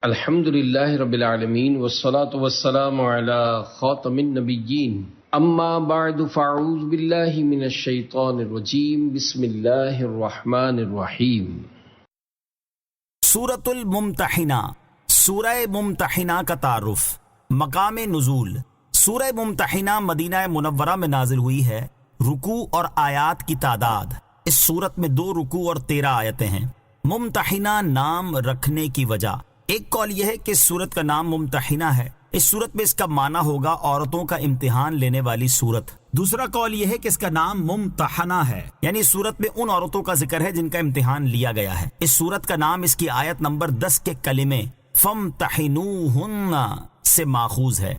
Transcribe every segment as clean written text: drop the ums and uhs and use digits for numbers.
الحمد للہ رب العالمین والصلاة والسلام علی خاتم النبیین اما بعد فاعوذ باللہ من الشیطان الرجیم بسم اللہ الرحمن الرحیم۔ سورۃ الممتحنہ، سورہ ممتحنہ کا تعارف۔ مقام نزول، سورہ ممتحنہ مدینہ منورہ میں نازل ہوئی ہے۔ رکوع اور آیات کی تعداد، اس سورت میں 2 رکوع اور 13 آیتیں ہیں۔ ممتحنہ نام رکھنے کی وجہ، ایک قول یہ ہے کہ اس سورت کا نام ممتحنہ ہے، اس سورت میں اس کا معنی ہوگا عورتوں کا امتحان لینے والی سورت۔ دوسرا قول یہ ہے کہ اس کا نام ممتحنہ ہے، یعنی اس سورت میں ان عورتوں کا ذکر ہے جن کا امتحان لیا گیا ہے۔ اس سورت کا نام اس کی آیت نمبر 10 کے کلمے فامتحنوہن سے ماخوذ ہے۔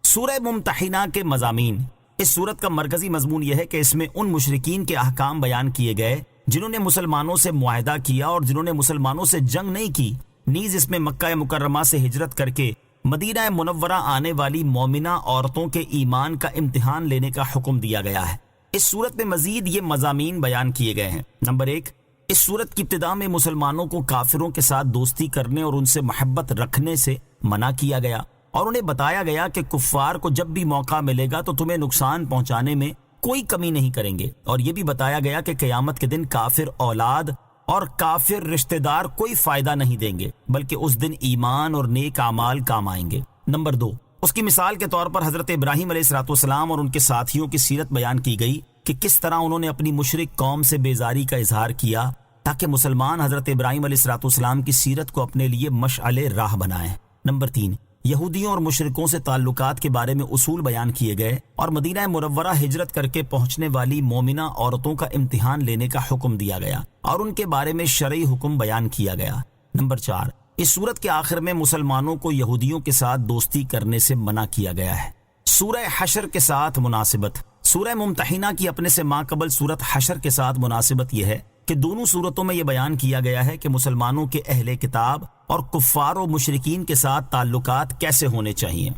سورہ ممتحنہ کے مضامین، اس سورت کا مرکزی مضمون یہ ہے کہ اس میں ان مشرکین کے احکام بیان کیے گئے جنہوں نے مسلمانوں سے معاہدہ کیا اور جنہوں نے مسلمانوں سے جنگ نہیں کی۔ نیز اس میں مکہ مکرمہ سے ہجرت کر کے مدینہ منورہ آنے والی مومنہ عورتوں کے ایمان کا امتحان لینے کا حکم دیا گیا ہے۔ اس صورت میں مزید یہ مضامین بیان کیے گئے ہیں۔ نمبر 1، اس صورت کی ابتدا میں مسلمانوں کو کافروں کے ساتھ دوستی کرنے اور ان سے محبت رکھنے سے منع کیا گیا، اور انہیں بتایا گیا کہ کفار کو جب بھی موقع ملے گا تو تمہیں نقصان پہنچانے میں کوئی کمی نہیں کریں گے، اور یہ بھی بتایا گیا کہ قیامت کے دن کافر اولاد اور کافر رشتہ دار کوئی فائدہ نہیں دیں گے، بلکہ اس دن ایمان اور نیک اعمال کام آئیں گے۔ نمبر 2، اس کی مثال کے طور پر حضرت ابراہیم علیہ السلام اور ان کے ساتھیوں کی سیرت بیان کی گئی کہ کس طرح انہوں نے اپنی مشرک قوم سے بیزاری کا اظہار کیا تاکہ مسلمان حضرت ابراہیم علیہ السلام کی سیرت کو اپنے لیے مشعل راہ بنائیں۔ نمبر 3، یہودیوں اور مشرکوں سے تعلقات کے بارے میں اصول بیان کیے گئے اور مدینہ منورہ ہجرت کر کے پہنچنے والی مومنہ عورتوں کا امتحان لینے کا حکم دیا گیا اور ان کے بارے میں شرعی حکم بیان کیا گیا۔ نمبر 4، اس سورت کے آخر میں مسلمانوں کو یہودیوں کے ساتھ دوستی کرنے سے منع کیا گیا ہے۔ سورہ حشر کے ساتھ مناسبت، سورہ ممتحنہ کی اپنے سے ماقبل سورت حشر کے ساتھ مناسبت یہ ہے کہ دونوں صورتوں میں یہ بیان کیا گیا ہے کہ مسلمانوں کے اہل کتاب اور کفار و مشرکین کے ساتھ تعلقات کیسے ہونے چاہیے۔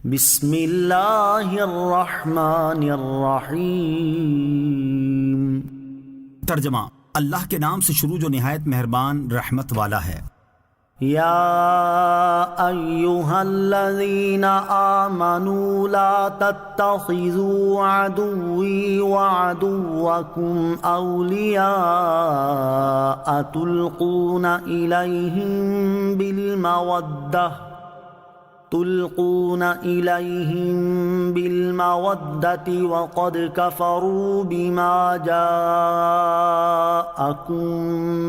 بسم اللہ الرحمن الرحیم۔ ترجمہ، اللہ کے نام سے شروع جو نہایت مہربان رحمت والا ہے۔ یا ایہا الذین آمنوا لا تتخذوا عدوی وعدوکم اولیاء تلقون الیہم بالمودۃ وقد کفروا بما جاءکم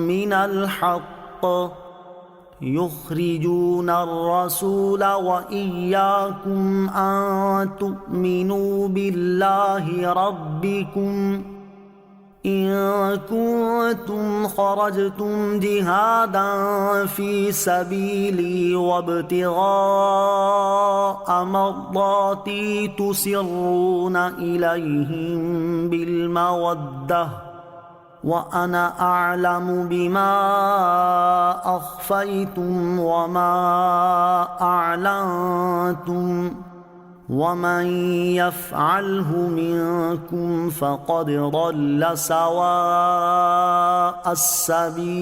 من الحق يخرجون الرسول وإياكم أن تؤمنوا بالله ربكم إن كنتم خرجتم جهادا في سبيلي وابتغاء مرضاتي تسرون إليهم بالمودة وَأَنَا أَعْلَمُ بِمَا أَخْفَيْتُمْ وَمَا أَعْلَنْتُمْ وَمَنْ يَفْعَلْهُ مِنْكُمْ فَقَدْ ضَلَّ سَوَاءَ السَّبِيلِ۔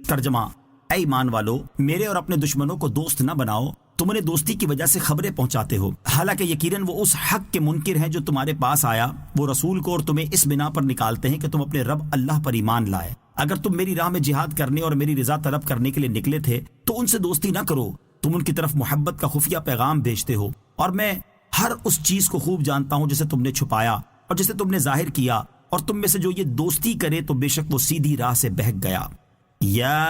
ترجمہ، اے ایمان والو، میرے اور اپنے دشمنوں کو دوست نہ بناؤ، تم انہیں دوستی کی وجہ سے خبریں پہنچاتے ہو، حالانکہ یقیناً وہ اس حق کے منکر ہیں جو تمہارے پاس آیا، وہ رسول کو، اور تمہیں اس بنا پر نکالتے ہیں کہ تم اپنے رب اللہ پر ایمان لائے۔ اگر تم میری راہ میں جہاد کرنے اور میری رضا طلب کرنے کے لیے نکلے تھے تو ان سے دوستی نہ کرو، تم ان کی طرف محبت کا خفیہ پیغام بھیجتے ہو، اور میں ہر اس چیز کو خوب جانتا ہوں جسے تم نے چھپایا اور جسے تم نے ظاہر کیا، اور تم میں سے جو یہ دوستی کرے تو بے شک وہ سیدھی راہ سے بہک گیا۔ یا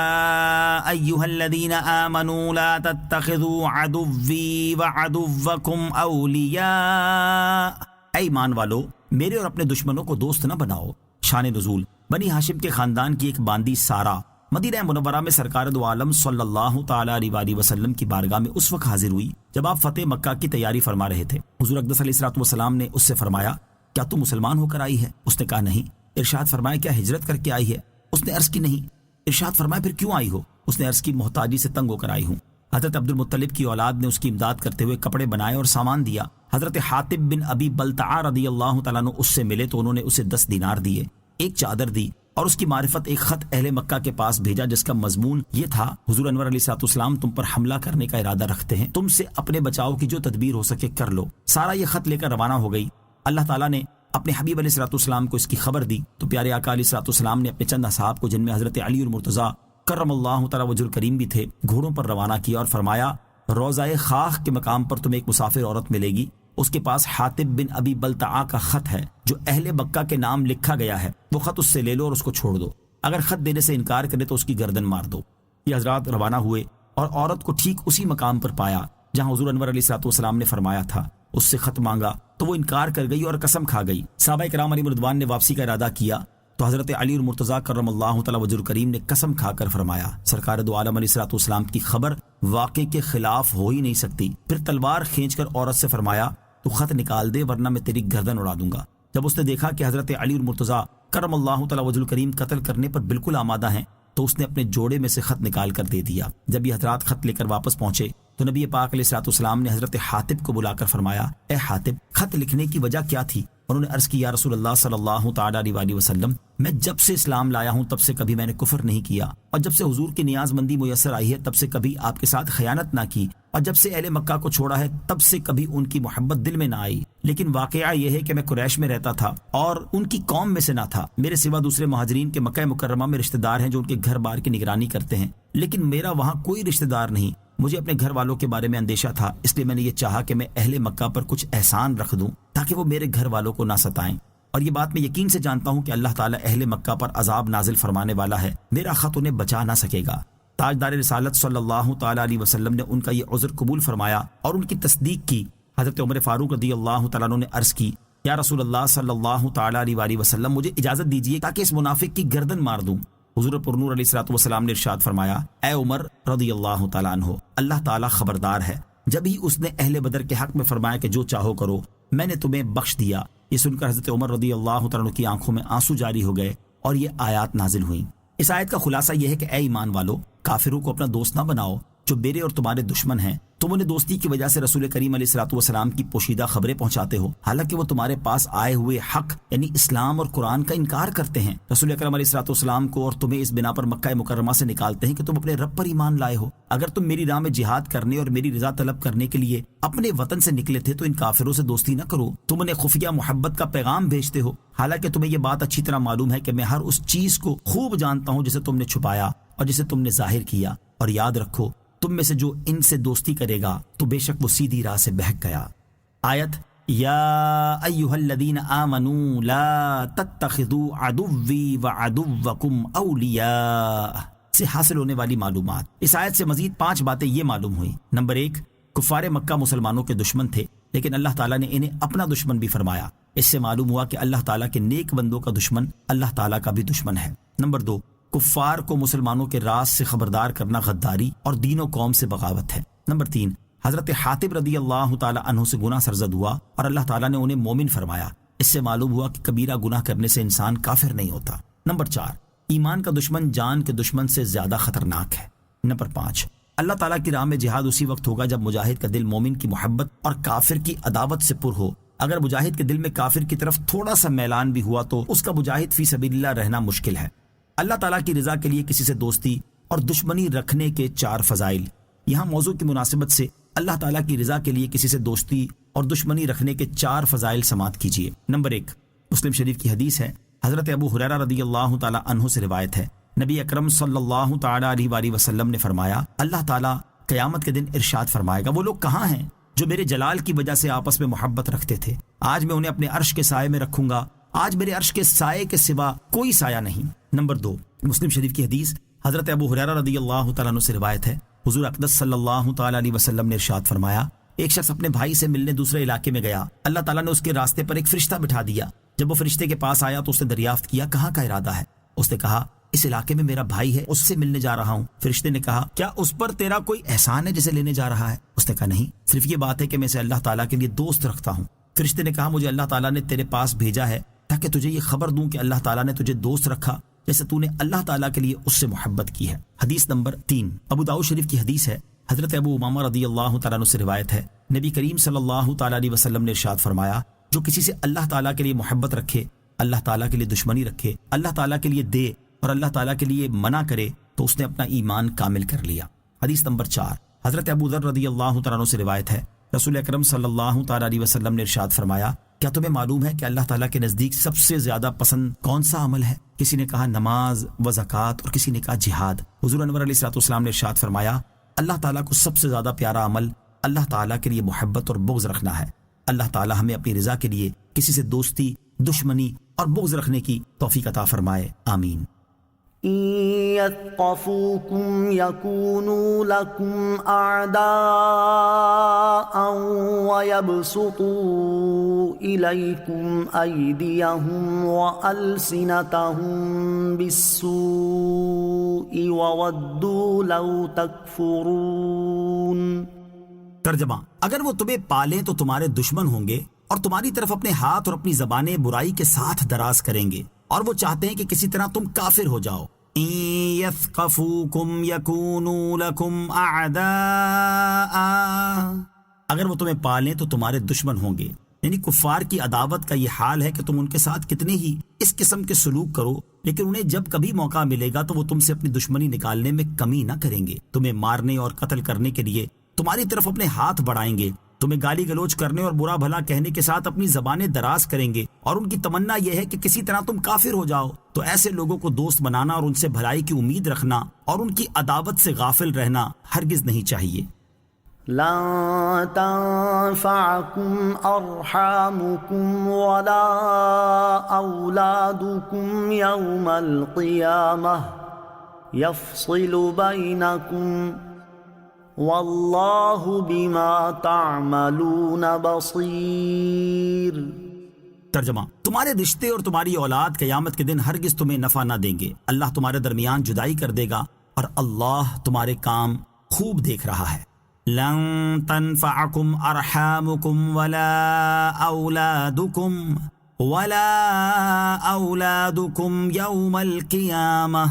ایہا الذین آمنوا لا تتخذوا عدوی وعدوکم اولیاء، اے ایمان والو، میرے اور اپنے دشمنوں کو دوست نہ بناؤ۔ شان نزول، بنی ہاشم کے خاندان کی ایک باندی سارہ مدینہ منورہ میں سرکار دو عالم صلی اللہ تعالی علیہ وآلہ وسلم کی بارگاہ میں اس وقت حاضر ہوئی جب آپ فتح مکہ کی تیاری فرما رہے تھے۔ حضور اقدس علیہ السلام نے اس سے فرمایا، کیا تم مسلمان ہو کر آئی ہے؟ اس نے کہا نہیں۔ ارشاد فرمایا، کیا ہجرت کر کے آئی ہے؟ اس نے عرض کی نہیں۔ ارشاد فرمایا، پھر کیوں آئی ہو؟ اس نے عرض کی، محتاجی سے تنگ ہو کر آئی ہوں۔ حضرت عبد المطلب کی اولاد نے اس کی امداد کرتے ہوئے کپڑے بنائے اور سامان دیا۔ حضرت حاتب بن ابی بلتعہ رضی اللہ تعالیٰ عنہ اس سے ملے تو انہوں نے اسے 10 دینار دیے، ایک چادر دی اور اس کی معرفت ایک خط اہل مکہ کے پاس بھیجا جس کا مضمون یہ تھا: حضور انور علیہ الصلوۃ والسلام تم پر حملہ کرنے کا ارادہ رکھتے ہیں، تم سے اپنے بچاؤ کی جو تدبیر ہو سکے کر لو۔ سارا یہ خط لے کر روانہ ہو گئی۔ اللہ تعالیٰ نے اپنے حبیب علیہ الصلوۃ والسلام کو اس کی خبر دی تو پیارے آقا علیہ الصلوۃ والسلام نے اپنے چند اصحاب کو، جن میں حضرت علی المرتضیٰ کرم اللہ تعالیٰ وجہ الکریم بھی تھے، گھوڑوں پر روانہ کیا اور فرمایا: روضہ خاخ کے مقام پر تمہیں ایک مسافر عورت ملے گی، اس کے پاس حاتب بن ابی بلتعا کا خط ہے جو اہل مکہ کے نام لکھا گیا ہے، وہ خط اس سے لے لو اور اس کو چھوڑ دو، اگر خط دینے سے انکار کرے تو اس کی گردن مار دو۔ یہ حضرات روانہ ہوئے اور عورت کو ٹھیک اسی مقام پر پایا جہاں حضور انور علیہ الصلوۃ والسلام نے فرمایا تھا۔ اس سے خط مانگا تو وہ انکار کر گئی اور قسم کھا گئی۔ صحابہ کرام علیہم رضوان نے واپسی کا ارادہ کیا تو حضرت علی المرتضیٰ کرم اللہ تعالیٰ وجہ الکریم نے قسم کھا کر فرمایا: سرکار دو عالم علیہ الصلوۃ والسلام کی خبر واقع کے خلاف ہو ہی نہیں سکتی۔ پھر تلوار کھینچ کر عورت سے فرمایا: تو خط نکال دے ورنہ میں تیری گردن اڑا دوں گا۔ جب اس نے دیکھا کہ حضرت علی المرتضیٰ کرم اللہ تعالیٰ وجہ الکریم قتل کرنے پر بالکل آمادہ ہیں تو اس نے اپنے جوڑے میں سے خط نکال کر دے دیا۔ جب یہ حضرات خط لے کر واپس پہنچے تو نبی پاک علیہ الصلوۃ والسلام نے حضرت حاتب کو بلا کر فرمایا: اے حاتب، خط لکھنے کی وجہ کیا تھی؟ انہوں نے عرض کی: یا رسول اللہ صلی اللہ تعالیٰ علیہ وسلم، میں جب سے اسلام لایا ہوں تب سے کبھی میں نے کفر نہیں کیا، اور جب سے حضور کی نیاز مندی میسر آئی ہے تب سے کبھی آپ کے ساتھ خیانت نہ کی، اور جب سے اہل مکہ کو چھوڑا ہے تب سے کبھی ان کی محبت دل میں نہ آئی۔ لیکن واقعہ یہ ہے کہ میں قریش میں رہتا تھا اور ان کی قوم میں سے نہ تھا، میرے سوا دوسرے مہاجرین کے مکہ مکرمہ میں رشتہ دار ہیں جو ان کے گھر بار کی نگرانی کرتے ہیں، لیکن میرا وہاں کوئی رشتہ دار نہیں۔ مجھے اپنے گھر والوں کے بارے میں اندیشہ تھا، اس لیے میں نے یہ چاہا کہ میں اہل مکہ پر کچھ احسان رکھ دوں تاکہ وہ میرے گھر والوں کو نہ ستائیں، اور یہ بات میں یقین سے جانتا ہوں کہ اللہ تعالیٰ اہل مکہ پر عذاب نازل فرمانے والا ہے، میرا خط انہیں بچا نہ سکے گا۔ تاجدار رسالت صلی اللہ تعالیٰ علیہ وسلم نے ان کا یہ عذر قبول فرمایا اور ان کی تصدیق کی۔ حضرت عمر فاروق رضی اللہ تعالیٰ عنہ نے عرض کی: یا رسول اللہ صلی اللہ تعالیٰ علیہ وسلم، مجھے اجازت دیجیے تاکہ اس منافق کی گردن مار دوں۔ حضور پرنور علیہ الصلوۃ والسلام نے ارشاد فرمایا: اے عمر رضی اللہ تعالیٰ عنہ، اللہ تعالیٰ خبردار ہے، جب ہی اس نے اہل بدر کے حق میں فرمایا کہ جو چاہو کرو، میں نے تمہیں بخش دیا۔ یہ سن کر حضرت عمر رضی اللہ تعالیٰ عنہ کی آنکھوں میں آنسو جاری ہو گئے اور یہ آیات نازل ہوئیں۔ اس آیت کا خلاصہ یہ ہے کہ اے ایمان والو، کافروں کو اپنا دوست نہ بناؤ جو میرے اور تمہارے دشمن ہیں۔ تم انہیں دوستی کی وجہ سے رسول کریم علیہ الصلوۃ والسلام کی پوشیدہ خبریں پہنچاتے ہو، حالانکہ وہ تمہارے پاس آئے ہوئے حق یعنی اسلام اور قرآن کا انکار کرتے ہیں۔ رسول اکرم علیہ الصلوۃ والسلام کو اور تمہیں اس بنا پر مکہ مکرمہ سے نکالتے ہیں کہ تم اپنے رب پر ایمان لائے ہو۔ اگر تم میری راہ میں جہاد کرنے اور میری رضا طلب کرنے کے لیے اپنے وطن سے نکلے تھے تو ان کافروں سے دوستی نہ کرو، تم انہیں خفیہ محبت کا پیغام بھیجتے ہو، حالانکہ تمہیں یہ بات اچھی طرح معلوم ہے کہ میں ہر اس چیز کو خوب جانتا ہوں جسے تم نے چھپایا اور جسے تم نے ظاہر کیا، اور یاد رکھو تم میں سے جو ان سے دوستی کرے گا تو بے شک وہ سیدھی راہ سے بہک گیا۔ آیت یا ایھا الذین آمنوا لا تتخذوا عدوی وعدوکم اولیاء سے حاصل ہونے والی معلومات۔ اس آیت سے مزید 5 باتیں یہ معلوم ہوئی۔ نمبر 1، کفار مکہ مسلمانوں کے دشمن تھے، لیکن اللہ تعالیٰ نے انہیں اپنا دشمن بھی فرمایا۔ اس سے معلوم ہوا کہ اللہ تعالیٰ کے نیک بندوں کا دشمن اللہ تعالیٰ کا بھی دشمن ہے۔ نمبر 2، کفار کو مسلمانوں کے راز سے خبردار کرنا غداری اور دین و قوم سے بغاوت ہے۔ نمبر 3، حضرت حاتب رضی اللہ تعالیٰ عنہ سے گناہ سرزد ہوا اور اللہ تعالیٰ نے انہیں مومن فرمایا۔ اس سے معلوم ہوا کہ کبیرہ گناہ کرنے سے انسان کافر نہیں ہوتا۔ نمبر 4، ایمان کا دشمن جان کے دشمن سے زیادہ خطرناک ہے۔ نمبر 5، اللہ تعالیٰ کی راہ میں جہاد اسی وقت ہوگا جب مجاہد کا دل مومن کی محبت اور کافر کی عداوت سے پر ہو۔ اگر مجاہد کے دل میں کافر کی طرف تھوڑا سا میلان بھی ہوا تو اس کا مجاہد فی سبیل اللہ رہنا مشکل ہے۔ اللہ تعالیٰ کی رضا کے لیے کسی سے دوستی اور دشمنی رکھنے کے 4 فضائل۔ یہاں موضوع کی مناسبت سے اللہ تعالیٰ کی رضا کے لیے کسی سے دوستی اور دشمنی رکھنے کے 4 فضائل سماعت کیجیے۔ نمبر 1، مسلم شریف کی حدیث ہے، حضرت ابو ہریرہ رضی اللہ تعالیٰ عنہ سے روایت ہے، نبی اکرم صلی اللہ تعالیٰ علیہ وسلم نے فرمایا، اللہ تعالیٰ قیامت کے دن ارشاد فرمائے گا، وہ لوگ کہاں ہیں جو میرے جلال کی وجہ سے آپس میں محبت رکھتے تھے؟ آج میں انہیں اپنے عرش کے سائے میں رکھوں گا، آج میرے عرش کے سائے کے سوا کوئی سایہ نہیں۔ نمبر 2، مسلم شریف کی حدیث، حضرت ابو ہریرہ رضی اللہ تعالیٰ عنہ سے روایت ہے، حضور اقدس صلی اللہ تعالیٰ علیہ وسلم نے ارشاد فرمایا، ایک شخص اپنے بھائی سے ملنے دوسرے علاقے میں گیا، اللہ تعالیٰ نے اس کے راستے پر ایک فرشتہ بٹھا دیا۔ جب وہ فرشتے کے پاس آیا تو اس نے دریافت کیا، کہاں کا ارادہ ہے؟ اس نے کہا، اس علاقے میں میرا بھائی ہے، اس سے ملنے جا رہا ہوں۔ فرشتے نے کہا، کیا اس پر تیرا کوئی احسان ہے جسے لینے جا رہا ہے؟ اس نے کہا، نہیں، صرف یہ بات ہے کہ میں اسے اللہ تعالیٰ کے لیے دوست رکھتا ہوں۔ فرشتے نے کہا، مجھے اللہ تعالیٰ نے تیرے پاس بھیجا ہے تاکہ تجھے یہ خبر دوں کہ اللہ تعالیٰ نے تجھے دوست رکھا جیسے تو نے اللہ تعالیٰ کے لیے اس سے محبت کی ہے۔ حدیث نمبر 3، ابو داؤد شریف کی حدیث ہے، حضرت ابو امامہ رضی اللہ تعالیٰ عنہ سے روایت ہے، نبی کریم صلی اللہ تعالیٰ علیہ وسلم نے ارشاد فرمایا، جو کسی سے اللہ تعالیٰ کے لیے محبت رکھے اللہ تعالیٰ کے لیے دشمنی رکھے، اللہ تعالیٰ کے لیے دے اور اللہ تعالیٰ کے لیے منع کرے تو اس نے اپنا ایمان کامل کر لیا۔ حدیث نمبر 4، حضرت ابو ذر رضی اللہ تعالیٰ عنہ سے روایت ہے، رسول اکرم صلی اللہ تعالیٰ علیہ وسلم نے ارشاد فرمایا، کیا تمہیں معلوم ہے کہ اللہ تعالیٰ کے نزدیک سب سے زیادہ پسند کون سا عمل ہے؟ کسی نے کہا نماز و زکوٰۃ اور کسی نے کہا جہاد۔ حضور انور علیہ الصلوۃ والسلام نے ارشاد فرمایا، اللہ تعالیٰ کو سب سے زیادہ پیارا عمل اللہ تعالیٰ کے لیے محبت اور بغض رکھنا ہے۔ اللہ تعالیٰ ہمیں اپنی رضا کے لیے کسی سے دوستی، دشمنی اور بغض رکھنے کی توفیق عطا فرمائے، آمین۔ إن يثقفوكم يكونوا لكم أعداء ويبسطوا إليكم أيديهم وألسنتهم بالسوء وودوا لو تكفرون۔ ترجمہ، اگر وہ تمہیں پالیں تو تمہارے دشمن ہوں گے اور تمہاری طرف اپنے ہاتھ اور اپنی زبانیں برائی کے ساتھ دراز کریں گے، اور وہ چاہتے ہیں کہ کسی طرح تم کافر ہو جاؤ۔ ان یثقفوکم یکونوا لکم اعداء، اگر وہ تمہیں پالیں تو تمہارے دشمن ہوں گے، یعنی کفار کی عداوت کا یہ حال ہے کہ تم ان کے ساتھ کتنے ہی اس قسم کے سلوک کرو، لیکن انہیں جب کبھی موقع ملے گا تو وہ تم سے اپنی دشمنی نکالنے میں کمی نہ کریں گے، تمہیں مارنے اور قتل کرنے کے لیے تمہاری طرف اپنے ہاتھ بڑھائیں گے، تمہیں گالی گلوچ کرنے اور برا بھلا کہنے کے ساتھ اپنی زبانیں دراز کریں گے، اور ان کی تمنا یہ ہے کہ کسی طرح تم کافر ہو جاؤ۔ تو ایسے لوگوں کو دوست بنانا اور ان سے بھلائی کی امید رکھنا اور ان کی عداوت سے غافل رہنا ہرگز نہیں چاہیے۔ لن تنفعكم أرحامكم ولا أولادكم يوم القيامة يفصل بينكم واللہ بما تعملون بصیر۔ ترجمہ، تمہارے رشتے اور تمہاری اولاد قیامت کے دن ہرگز تمہیں نفع نہ دیں گے، اللہ تمہارے درمیان جدائی کر دے گا اور اللہ تمہارے کام خوب دیکھ رہا ہے۔ لن تنفعکم ارحامکم ولا اولادکم یوم القیامہ،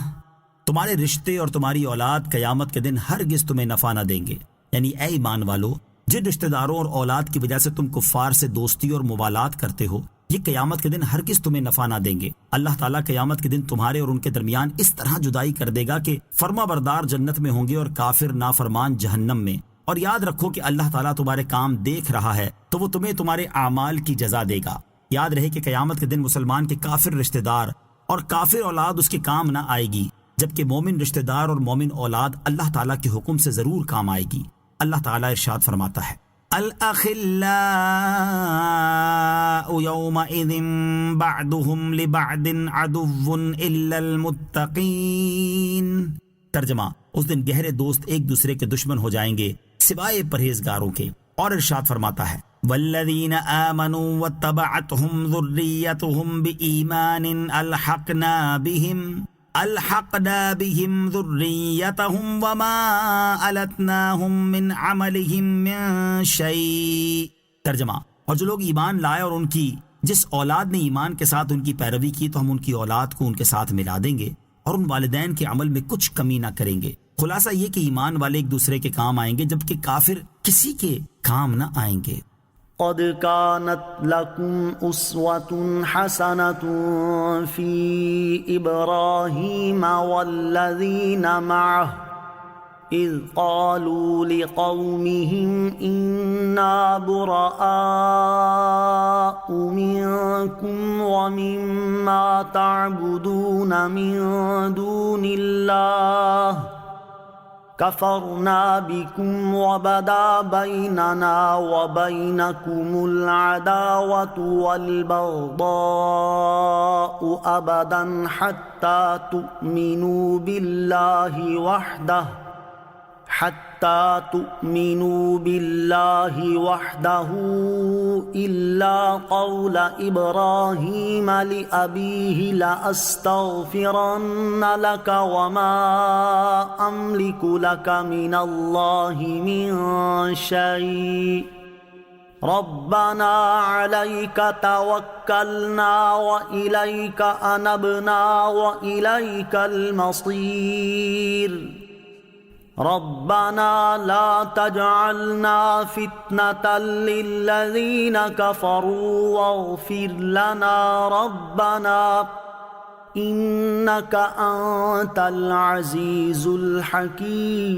تمہارے رشتے اور تمہاری اولاد قیامت کے دن ہرگز تمہیں نفع نہ دیں گے، یعنی اے ایمان والو، جن رشتہ داروں اور اولاد کی وجہ سے تم کفار سے دوستی اور موالات کرتے ہو، یہ قیامت کے دن ہرگز تمہیں نفع نہ دیں گے۔ اللہ تعالیٰ قیامت کے دن تمہارے اور ان کے درمیان اس طرح جدائی کر دے گا کہ فرما بردار جنت میں ہوں گے اور کافر نافرمان جہنم میں۔ اور یاد رکھو کہ اللہ تعالیٰ تمہارے کام دیکھ رہا ہے تو وہ تمہیں تمہارے اعمال کی جزا دے گا۔ یاد رہے کہ قیامت کے دن مسلمان کے کافر رشتہ دار اور کافر اولاد اس کے کام نہ آئے گی، جبکہ مومن رشتہ دار اور مومن اولاد اللہ تعالیٰ کے حکم سے ضرور کام آئے گی۔ اللہ تعالیٰ ارشاد فرماتا ہے، الأخلاء يومئذ بعضهم لبعض عدو إلا المتقين۔ ترجمہ، اس دن گہرے دوست ایک دوسرے کے دشمن ہو جائیں گے سوائے پرہیزگاروں کے۔ اور ارشاد فرماتا ہے، والذین آمنوا واتبعتهم ذریتهم بإیمان الحقنا بهم ذریتهم وما ألتناهم من عملهم من شيء۔ ترجمہ، اور جو لوگ ایمان لائے اور ان کی جس اولاد نے ایمان کے ساتھ ان کی پیروی کی تو ہم ان کی اولاد کو ان کے ساتھ ملا دیں گے اور ان والدین کے عمل میں کچھ کمی نہ کریں گے۔ خلاصہ یہ کہ ایمان والے ایک دوسرے کے کام آئیں گے جبکہ کافر کسی کے کام نہ آئیں گے۔ قد كانت لكم أسوة حسنة في إبراهيم والذين معه إذ قالوا لقومهم إنا براء منكم ومما تعبدون من دون الله كفرنا بكم وبدا بيننا وبينكم العداوة والبغضاء أبدا حتى تؤمنوا بالله وحده إلا قول إبراهيم لأبيه لأستغفرن لك وما أملك لك من الله من شيء ربنا عليك توكلنا وإليك أنبنا وإليك المصير ربنا لا تجعلنا فتنة للذين كفروا واغفر لنا ربنا إنك أنت العزيز الحكيم۔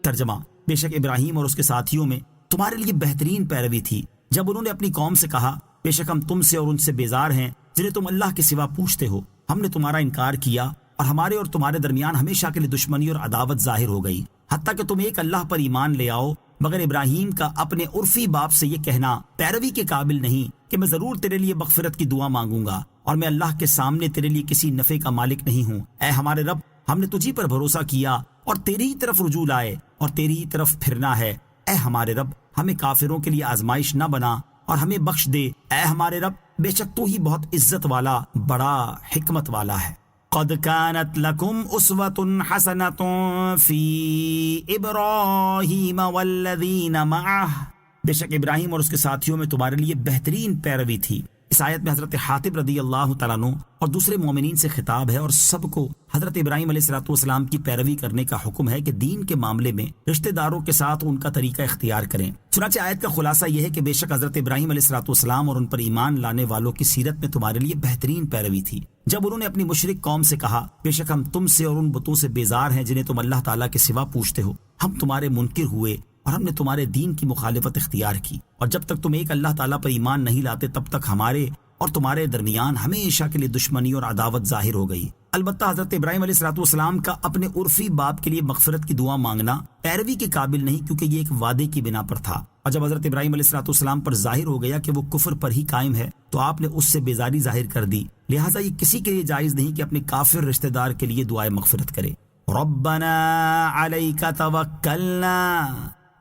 ترجمہ: بے شک ابراہیم اور اس کے ساتھیوں میں تمہارے لیے بہترین پیروی تھی جب انہوں نے اپنی قوم سے کہا بے شک ہم تم سے اور ان سے بیزار ہیں جنہیں تم اللہ کے سوا پوچھتے ہو، ہم نے تمہارا انکار کیا اور ہمارے اور تمہارے درمیان ہمیشہ کے لیے دشمنی اور عداوت ظاہر ہو گئی، حتیٰ کہ تم ایک اللہ پر ایمان لے آؤ، مگر ابراہیم کا اپنے عرفی باپ سے یہ کہنا پیروی کے قابل نہیں کہ میں ضرور تیرے لیے مغفرت کی دعا مانگوں گا اور میں اللہ کے سامنے تیرے لیے کسی نفع کا مالک نہیں ہوں۔ اے ہمارے رب، ہم نے تجھی پر بھروسہ کیا اور تیری ہی طرف رجوع لائے اور تیری ہی طرف پھرنا ہے۔ اے ہمارے رب، ہمیں کافروں کے لیے آزمائش نہ بنا اور ہمیں بخش دے۔ اے ہمارے رب، بے شک تو ہی بہت عزت والا، بڑا حکمت والا ہے۔ قد كانت لكم اسوة حسنة في ابراہیم والذین معه، بے شک ابراہیم اور اس کے ساتھیوں میں تمہارے لیے بہترین پیروی تھی۔ اس آیت میں حضرت حاتب رضی اللہ تعالیٰ عنہ اور دوسرے مومنین سے خطاب ہے اور سب کو حضرت ابراہیم علیہ السلام کی پیروی کرنے کا حکم ہے کہ دین کے معاملے میں رشتہ داروں کے ساتھ ان کا طریقہ اختیار کریں۔ چنانچہ آیت کا خلاصہ یہ ہے کہ بے شک حضرت ابراہیم علیہ السلام اور ان پر ایمان لانے والوں کی سیرت میں تمہارے لیے بہترین پیروی تھی جب انہوں نے اپنی مشرک قوم سے کہا بے شک ہم تم سے اور ان بتوں سے بیزار ہیں جنہیں تم اللہ تعالیٰ کے سوا پوچھتے ہو، ہم تمہارے منکر ہوئے اور ہم نے تمہارے دین کی مخالفت اختیار کی، اور جب تک تم ایک اللہ تعالیٰ پر ایمان نہیں لاتے تب تک ہمارے اور تمہارے درمیان ہمیشہ کے لیے دشمنی اور عداوت ظاہر ہو گئی۔ البتہ حضرت ابراہیم علیہ السلام کا اپنے عرفی باپ کے لیے مغفرت کی دعا مانگنا پیروی کے قابل نہیں، کیونکہ یہ ایک وعدے کی بنا پر تھا، اور جب حضرت ابراہیم علیہ السلام پر ظاہر ہو گیا کہ وہ کفر پر ہی قائم ہے تو آپ نے اس سے بیزاری ظاہر کر دی، لہٰذا یہ کسی کے لیے جائز نہیں کہ اپنے کافر رشتہ دار کے لیے دعائے مغفرت کرے۔ ربنا علیک توکلنا،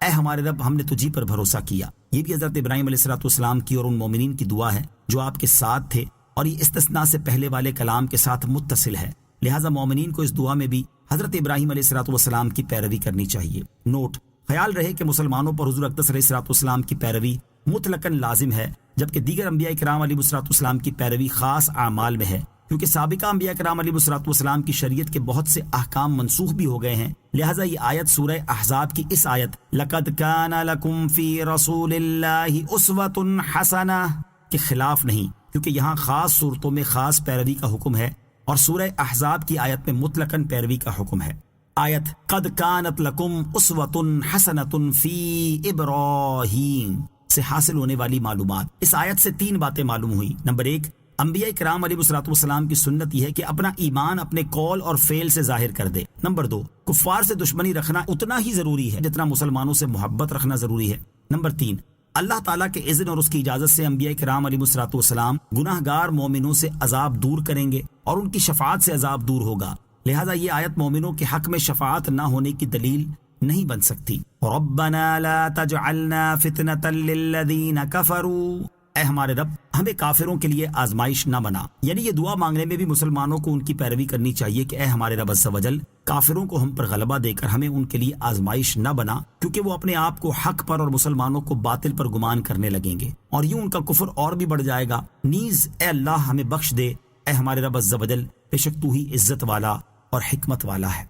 اے ہمارے رب ہم نے تجھی پر بھروسہ کیا۔ یہ بھی حضرت ابراہیم علیہ السلام کی اور ان مومنین کی دعا ہے جو آپ کے ساتھ تھے، اور یہ استثناء سے پہلے والے کلام کے ساتھ متصل ہے، لہٰذا مومنین کو اس دعا میں بھی حضرت ابراہیم علیہ السلام کی پیروی کرنی چاہیے۔ نوٹ: خیال رہے کہ مسلمانوں پر حضور اقدس علیہ السلام کی پیروی مطلقاً لازم ہے، جبکہ دیگر انبیاء کرام علیہ السلام کی پیروی خاص اعمال میں ہے، کیونکہ سابقہ انبیاء کرام علیہ السلام کی شریعت کے بہت سے احکام منسوخ بھی ہو گئے ہیں، لہٰذا یہ آیت سورہ احزاب کی اس آیت لَقَدْ كَانَ لَكُمْ فِي رَسُولِ اللَّهِ أُسْوَةٌ حَسَنَةٌ کے خلاف نہیں، کیونکہ یہاں خاص صورتوں میں خاص پیروی کا حکم ہے اور سورہ احزاب کی آیت میں مطلقاً پیروی کا حکم ہے۔ آیت قد كانت لكم اسوة حسنة في ابراہیم سے حاصل ہونے والی معلومات۔ اس آیت سے 3 باتیں معلوم ہوئی۔ نمبر 1، انبیاء کرام علیہ السلام کی سنت یہ ہے کہ اپنا ایمان اپنے قول اور فعل سے ظاہر کر دے۔ نمبر 2، کفار سے دشمنی رکھنا اتنا ہی ضروری ہے جتنا مسلمانوں سے محبت رکھنا ضروری ہے۔ نمبر 3، اللہ تعالیٰ کے اذن اور اس کی اجازت سے انبیاء کرام علیہ السلام گناہ گار مومنوں سے عذاب دور کریں گے اور ان کی شفاعت سے عذاب دور ہوگا، لہٰذا یہ آیت مومنوں کے حق میں شفاعت نہ ہونے کی دلیل نہیں بن سکتی۔ ربنا لا تجعلنا فتنة للذین کفروا، اے ہمارے رب ہمیں کافروں کے لیے آزمائش نہ بنا، یعنی یہ دعا مانگنے میں بھی مسلمانوں کو ان کی پیروی کرنی چاہیے کہ اے ہمارے رب عز و جل کافروں کو ہم پر غلبہ دے کر ہمیں ان کے لیے آزمائش نہ بنا، کیونکہ وہ اپنے آپ کو حق پر اور مسلمانوں کو باطل پر گمان کرنے لگیں گے اور یوں ان کا کفر اور بھی بڑھ جائے گا۔ نیز اے اللہ ہمیں بخش دے، اے ہمارے رب عز و جل بے شک تو ہی عزت والا اور حکمت والا ہے۔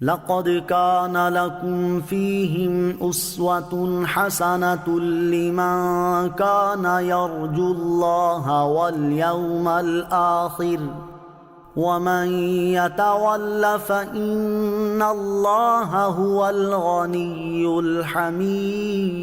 لقد كان لكم فيهم أسوة حسنة لمن كان يرجو الله واليوم الآخر ومن يتول فإن الله هو الغني الحميد۔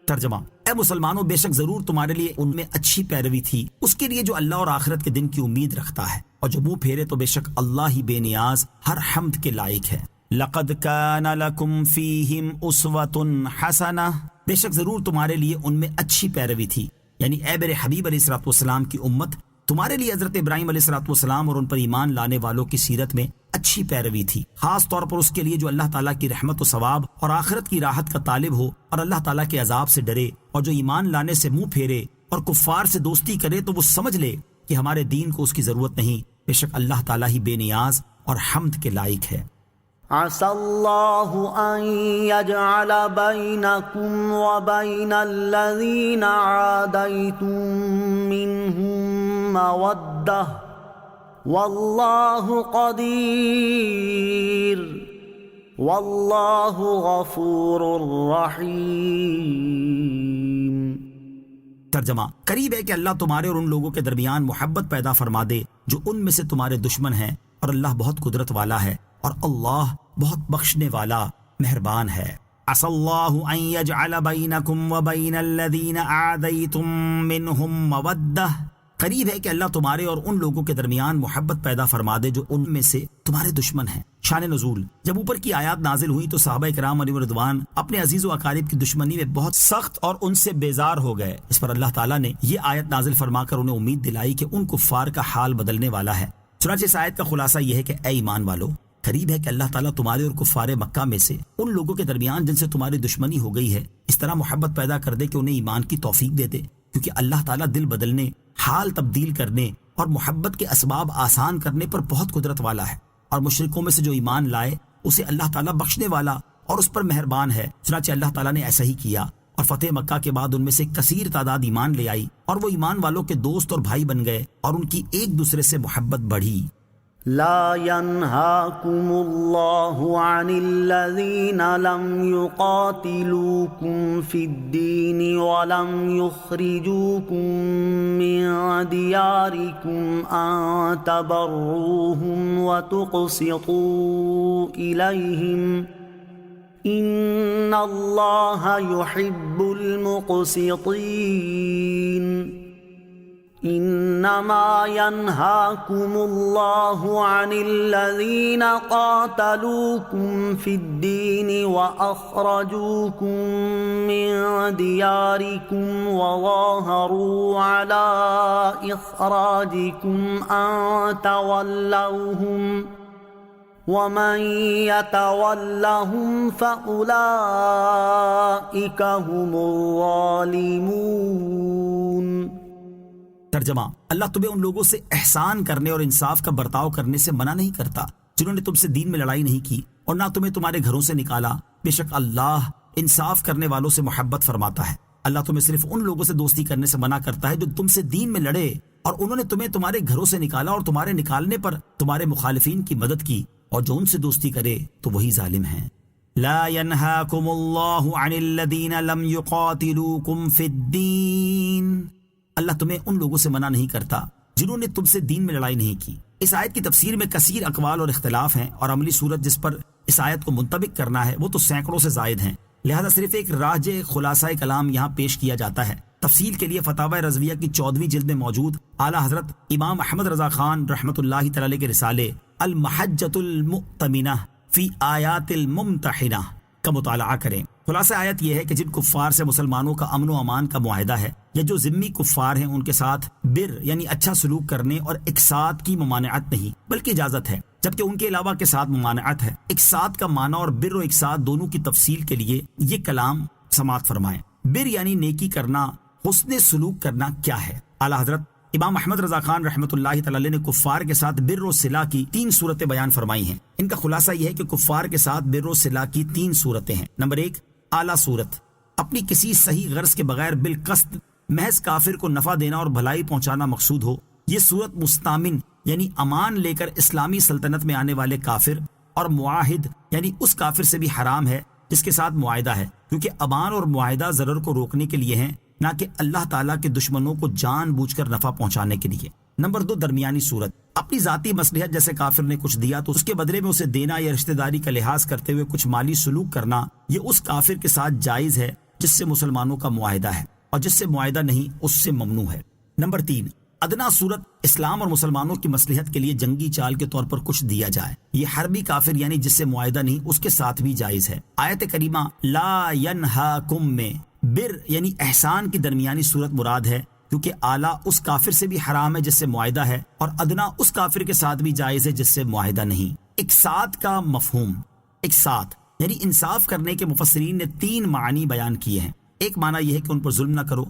ترجمہ: اے مسلمانوں، بے شک ضرور تمہارے لیے ان میں اچھی پیروی تھی اس کے لیے جو اللہ اور آخرت کے دن کی امید رکھتا ہے، اور جو منہ پھیرے تو بے شک اللہ ہی بے نیاز ہر حمد کے لائق ہے۔ لقد كان لكم فيهم أسوة حسنة، بے شک ضرور تمہارے لیے ان میں اچھی پیروی تھی، یعنی اے میرے حبیب علیہ السلام کی امت، تمہارے لیے حضرت ابراہیم علیہ السلام اور ان پر ایمان لانے والوں کی سیرت میں اچھی پیروی تھی، خاص طور پر اس کے لیے جو اللہ تعالیٰ کی رحمت و ثواب اور آخرت کی راحت کا طالب ہو اور اللہ تعالیٰ کے عذاب سے ڈرے، اور جو ایمان لانے سے منہ پھیرے اور کفار سے دوستی کرے تو وہ سمجھ لے کہ ہمارے دین کو اس کی ضرورت نہیں، بے شک اللہ تعالیٰ ہی بے نیاز اور حمد کے لائق ہے۔ عسى الله أن يجعل بينكم وبين الذين عاديتم منهم مودة واللہ قدیر واللہ غفور رحیم۔ ترجمہ، قریب ہے کہ اللہ تمہارے اور ان لوگوں کے درمیان محبت پیدا فرما دے جو ان میں سے تمہارے دشمن ہیں، اور اللہ بہت قدرت والا ہے اور اللہ بہت بخشنے والا مہربان ہے۔ عسى الله أن يجعل بينكم وبين الذين عاديتم منهم مودة، قریب ہے کہ اللہ تمہارے اور ان لوگوں کے درمیان محبت پیدا فرما دے جو ان میں سے تمہارے دشمن ہیں۔ شان نزول، جب اوپر کی آیات نازل ہوئی تو صحابہ کرام علیہم رضوان اپنے عزیز و اقارب کی دشمنی میں بہت سخت اور ان سے بیزار ہو گئے۔ اس پر اللہ تعالیٰ نے یہ آیت نازل فرما کر انہیں امید دلائی کہ ان کفار کا حال بدلنے والا ہے۔ چنانچہ اس آیت کا خلاصہ یہ ہے کہ اے ایمان والو، قریب ہے کہ اللہ تعالیٰ تمہارے اور کفار مکہ میں سے ان لوگوں کے درمیان جن سے تمہاری دشمنی ہو گئی ہے اس طرح محبت پیدا کر دے کہ انہیں ایمان کی توفیق دے دے، کیونکہ اللہ تعالیٰ دل بدلنے، حال تبدیل کرنے اور محبت کے اسباب آسان کرنے پر بہت قدرت والا ہے، اور مشرکوں میں سے جو ایمان لائے اسے اللہ تعالیٰ بخشنے والا اور اس پر مہربان ہے۔ چنانچہ اللہ تعالیٰ نے ایسا ہی کیا، اور فتح مکہ کے بعد ان میں سے کثیر تعداد ایمان لے آئی، اور وہ ایمان والوں کے دوست اور بھائی بن گئے، اور ان کی ایک دوسرے سے محبت بڑھی۔ لا ينهاكم الله عن الذين لم يقاتلوكم في الدين ولم يخرجوكم من دياركم أن تبروهم وتقسطوا إليهم إن الله يحب المقسطين۔ انما ينهاكم الله عن الذين قاتلوكم في الدين واخرجوكم من دياركم وظاهروا على اخراجكم ان تولوهم ومن يتولهم فاولئك هم الظالمون۔ ترجمہ، اللہ تمہیں ان لوگوں سے احسان کرنے اور انصاف کا برتاؤ کرنے سے منع نہیں کرتا جنہوں نے تم سے دین میں لڑائی نہیں کی اور نہ تمہیں تمہارے گھروں سے نکالا، بے شک اللہ انصاف کرنے والوں سے محبت فرماتا ہے۔ اللہ تمہیں صرف ان لوگوں سے دوستی کرنے سے منع کرتا ہے جو تم سے دین میں لڑے اور انہوں نے تمہیں تمہارے گھروں سے نکالا اور تمہارے نکالنے پر تمہارے مخالفین کی مدد کی، اور جو ان سے دوستی کرے تو وہی ظالم ہیں۔ لا ينهاكم الله عن الذين لم يقاتلوكم في الدين، اللہ تمہیں ان لوگوں سے منع نہیں کرتا جنہوں نے تم سے دین میں لڑائی نہیں کی۔ اس آیت کی تفسیر میں کثیر اقوال اور اختلاف ہیں، اور عملی صورت جس پر اس آیت کو منطبق کرنا ہے وہ تو سینکڑوں سے زائد ہیں، لہذا صرف ایک راجع خلاصہ کلام یہاں پیش کیا جاتا ہے۔ تفصیل کے لیے فتاوی رضویہ کی 14ویں جلد میں موجود اعلیٰ حضرت امام احمد رضا خان رحمۃ اللہ تعالی کے رسالے المحجۃ المؤتمنہ فی آیات الممتحنہ کا مطالعہ کریں۔ خلاصہ آیت یہ ہے کہ جن کفار سے مسلمانوں کا امن و امان کا معاہدہ ہے یا جو ذمی کفار ہیں ان کے ساتھ بر یعنی اچھا سلوک کرنے اور اقساط کی ممانعت نہیں بلکہ اجازت ہے، جبکہ ان کے علاوہ کے ساتھ ممانعت ہے۔ اقساط کا معنی اور بر و اقساط دونوں کی تفصیل کے لیے یہ کلام سماعت فرمائیں۔ بر یعنی نیکی کرنا، حسن سلوک کرنا کیا ہے؟ اعلیٰ حضرت امام احمد رضا خان رحمۃ اللہ تعالی نے کفار کے ساتھ بر و صلہ کی 3 صورتیں بیان فرمائی ہیں۔ ان کا خلاصہ یہ ہے کہ کفار کے ساتھ بر و صلہ کی 3 صورتیں ہیں۔ نمبر 1، اعلیٰ صورت، اپنی کسی صحیح غرض کے بغیر بالقصد محض کافر کو نفع دینا اور بھلائی پہنچانا مقصود ہو۔ یہ صورت مستامن یعنی امان لے کر اسلامی سلطنت میں آنے والے کافر اور معاہد یعنی اس کافر سے بھی حرام ہے جس کے ساتھ معاہدہ ہے، کیونکہ امان اور معاہدہ ضرر کو روکنے کے لیے ہیں، نہ کہ اللہ تعالیٰ کے دشمنوں کو جان بوجھ کر نفع پہنچانے کے لیے۔ نمبر 2، درمیانی صورت، اپنی ذاتی مصلحت جیسے کافر نے کچھ دیا تو اس کے بدلے میں اسے دینا یا رشتہ داری کا لحاظ کرتے ہوئے کچھ مالی سلوک کرنا، یہ اس کافر کے ساتھ جائز ہے جس سے مسلمانوں کا معاہدہ ہے، اور جس سے معاہدہ نہیں اس سے ممنوع ہے۔ نمبر 3، ادنا صورت، اسلام اور مسلمانوں کی مصلحت کے لیے جنگی چال کے طور پر کچھ دیا جائے، یہ حربی کافر یعنی جس سے معاہدہ نہیں اس کے ساتھ بھی جائز ہے۔ آیت کریمہ لا ینہاکم میں بر یعنی احسان کی درمیانی صورت مراد ہے، کیونکہ اعلیٰ اس کافر سے بھی حرام ہے جس سے معاہدہ ہے، اور ادنا اس کافر کے ساتھ بھی جائز ہے جس سے معاہدہ نہیں۔ اقساط کا مفہوم، اقساط یعنی انصاف کرنے کے مفسرین نے 3 معنی بیان کیے ہیں۔ ایک معنی یہ ہے کہ ان پر ظلم نہ کرو،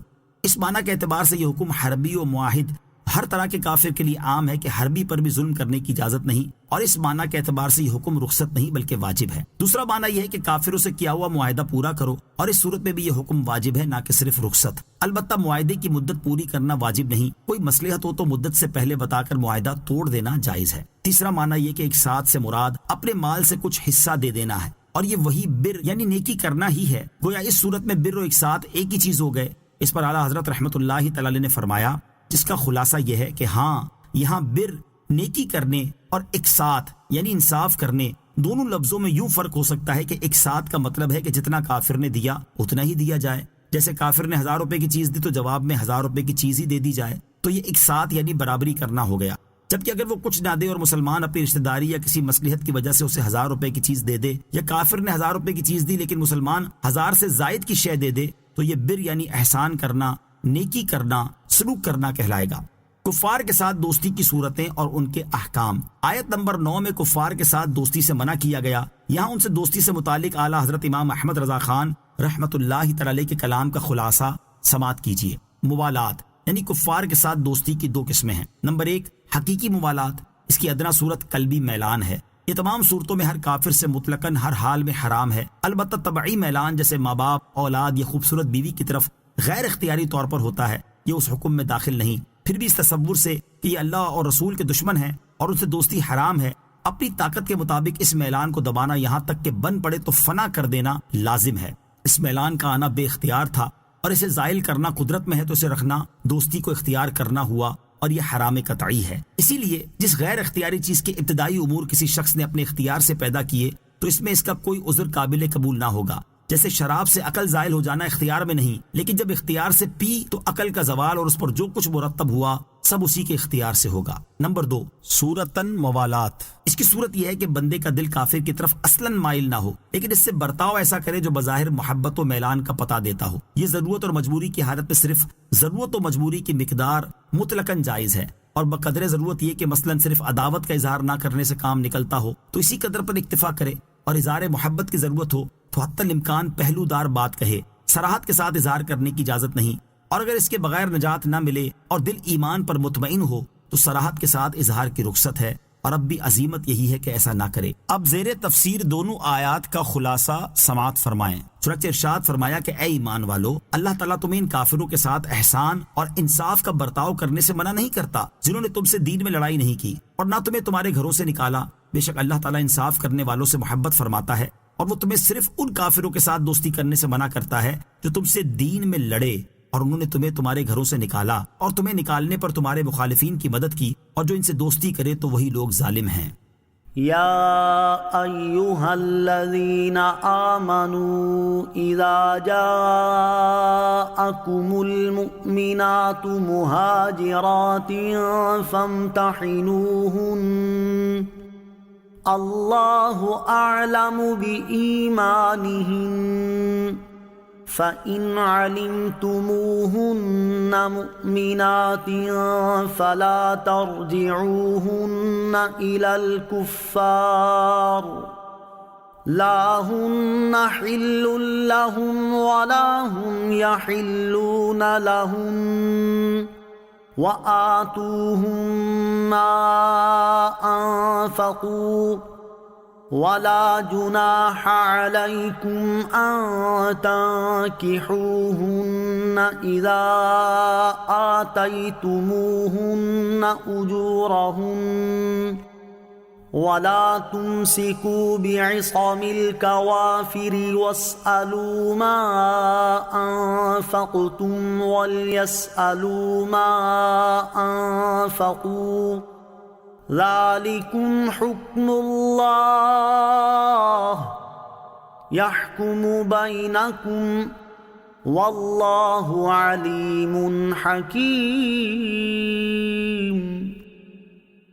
اس معنی کے اعتبار سے یہ حکم حربی و معاہد ہر طرح کے کافر کے لیے عام ہے کہ حربی پر بھی ظلم کرنے کی اجازت نہیں، اور اس معنی کے اعتبار سے یہ حکم رخصت نہیں بلکہ واجب ہے۔ دوسرا معنی یہ ہے کہ کافروں سے کیا ہوا معاہدہ پورا کرو، اور اس صورت میں بھی یہ حکم واجب ہے، نہ کہ صرف رخصت۔ البتہ معاہدے کی مدت پوری کرنا واجب نہیں، کوئی مصلحت ہو تو مدت سے پہلے بتا کر معاہدہ توڑ دینا جائز ہے۔ تیسرا معنی یہ کہ اقساط سے مراد اپنے مال سے کچھ حصہ دے دینا ہے، اور یہ وہی بر یعنی نیکی کرنا ہی ہے۔ گویا اس صورت میں بر و اقساط ایک ہی چیز ہو گئے۔ اس پر اعلیٰ حضرت رحمۃ اللہ تعالی نے فرمایا، جس کا خلاصہ یہ ہے کہ ہاں، یہاں بر نیکی کرنے اور اقساط یعنی انصاف کرنے دونوں لفظوں میں یوں فرق ہو سکتا ہے کہ اقساط کا مطلب ہے کہ جتنا کافر نے دیا اتنا ہی دیا جائے، جیسے کافر نے 1000 روپے کی چیز دی تو جواب میں 1000 روپے کی چیز ہی دے دی جائے، تو یہ اقساط یعنی برابری کرنا ہو گیا۔ جبکہ اگر وہ کچھ نہ دے اور مسلمان اپنی رشتہ داری یا کسی مصلحت کی وجہ سے اسے 1000 روپے کی چیز دے دے، یا کافر نے 1000 روپے کی چیز دی لیکن مسلمان 1000 سے زائد کی شے دے دے، تو یہ بر یعنی احسان کرنا، نیکی کرنا، سلوک کرنا کہلائے گا۔ کفار کے ساتھ دوستی کی صورتیں اور ان کے احکام۔ آیت نمبر 9 میں کفار کے ساتھ دوستی سے منع کیا گیا۔ یہاں ان سے دوستی سے متعلق اعلیٰ حضرت امام احمد رضا خان رحمۃ اللہ تعالی کے کلام کا خلاصہ سماعت کیجیے۔ موالات یعنی کفار کے ساتھ دوستی کی 2 قسمیں ہیں۔ نمبر 1 حقیقی موالات، اس کی ادنا صورت قلبی میلان ہے۔ یہ تمام صورتوں میں ہر کافر سے مطلقاً ہر حال میں حرام ہے، البتہ طبعی میلان جیسے ماں باپ، اولاد یا خوبصورت بیوی کی طرف غیر اختیاری طور پر ہوتا ہے، یہ اس حکم میں داخل نہیں۔ پھر بھی اس تصور سے کہ یہ اللہ اور رسول کے دشمن ہیں اور ان سے دوستی حرام ہے، اپنی طاقت کے مطابق اس میلان کو دبانا، یہاں تک کہ بن پڑے تو فنا کر دینا لازم ہے۔ اس میلان کا آنا بے اختیار تھا، اور اسے زائل کرنا قدرت میں ہے تو اسے رکھنا دوستی کو اختیار کرنا ہوا، اور یہ حرام قطعی ہے۔ اسی لیے جس غیر اختیاری چیز کے ابتدائی امور کسی شخص نے اپنے اختیار سے پیدا کیے تو اس میں اس کا کوئی عذر قابل قبول نہ ہوگا۔ جیسے شراب سے عقل زائل ہو جانا اختیار میں نہیں، لیکن جب اختیار سے پی تو عقل کا زوال اور اس پر جو کچھ مرتب ہوا سب اسی کے اختیار سے ہوگا۔ نمبر 2 صورتاً موالات، اس کی صورت یہ ہے کہ بندے کا دل کافر کی طرف اصلاً مائل نہ ہو، لیکن اس سے برتاؤ ایسا کرے جو بظاہر محبت و میلان کا پتہ دیتا ہو۔ یہ ضرورت اور مجبوری کی حالت میں صرف ضرورت و مجبوری کی مقدار مطلقاً جائز ہے، اور بقدر ضرورت یہ کہ مثلاً صرف عداوت کا اظہار نہ کرنے سے کام نکلتا ہو تو اسی قدر پر اکتفا کرے، اور اظہار محبت کی ضرورت ہو تو حتی الامکان پہلو دار بات کہے، صراحت کے ساتھ اظہار کرنے کی اجازت نہیں، اور اگر اس کے بغیر نجات نہ ملے اور دل ایمان پر مطمئن ہو تو صراحت کے ساتھ اظہار کی رخصت ہے، اور اب بھی عزیمت یہی ہے کہ ایسا نہ کرے۔ اب زیر تفسیر دونوں آیات کا خلاصہ سماعت فرمائیں۔ چنانچہ ارشاد فرمایا کہ اے ایمان والو، اللہ تعالیٰ تمہیں ان کافروں کے ساتھ احسان اور انصاف کا برتاؤ کرنے سے منع نہیں کرتا جنہوں نے تم سے دین میں لڑائی نہیں کی اور نہ تمہیں تمہارے گھروں سے نکالا۔ بے شک اللہ تعالیٰ انصاف کرنے والوں سے محبت فرماتا ہے، اور وہ تمہیں صرف ان کافروں کے ساتھ دوستی کرنے سے منع کرتا ہے جو تم سے دین میں لڑے اور انہوں نے تمہیں تمہارے گھروں سے نکالا، اور تمہیں نکالنے پر تمہارے مخالفین کی مدد کی، اور جو ان سے دوستی کرے تو وہی لوگ ظالم ہیں۔ یا ایہا الذین آمنوا اذا جاءکم المؤمنات مہاجرات فامتحنوہن اللہ اعلم بإیمانہن فَإِنْ عَلِمْتُمُوهُنَّ مُؤْمِنَاتٍ فَلَا تَرْجِعُوهُنَّ إِلَى الْكُفَّارِ لَا هُنَّ حِلٌّ لَهُمْ وَلَا هُمْ يَحِلُّونَ لَهُنَّ وَآتُوهُمْ مَا أَنفَقُوا وَلَا جُنَاحَ عَلَيْكُمْ أَن تَنكِحُوهُنَّ إِذَا آتَيْتُمُوهُنَّ أُجُورَهُنَّ وَلَا تُمْسِكُوا بِعِصَمِ الْكَوَافِرِ وَاسْأَلُوا مَا أَنفَقْتُمْ وَلْيَسْأَلُوا مَا أَنفَقُوا ذَلِكُمْ حُكْمُ اللَّهِ يَحْكُمُ بَيْنَكُمْ وَاللَّهُ عَلِيمٌ حَكِيمٌ۔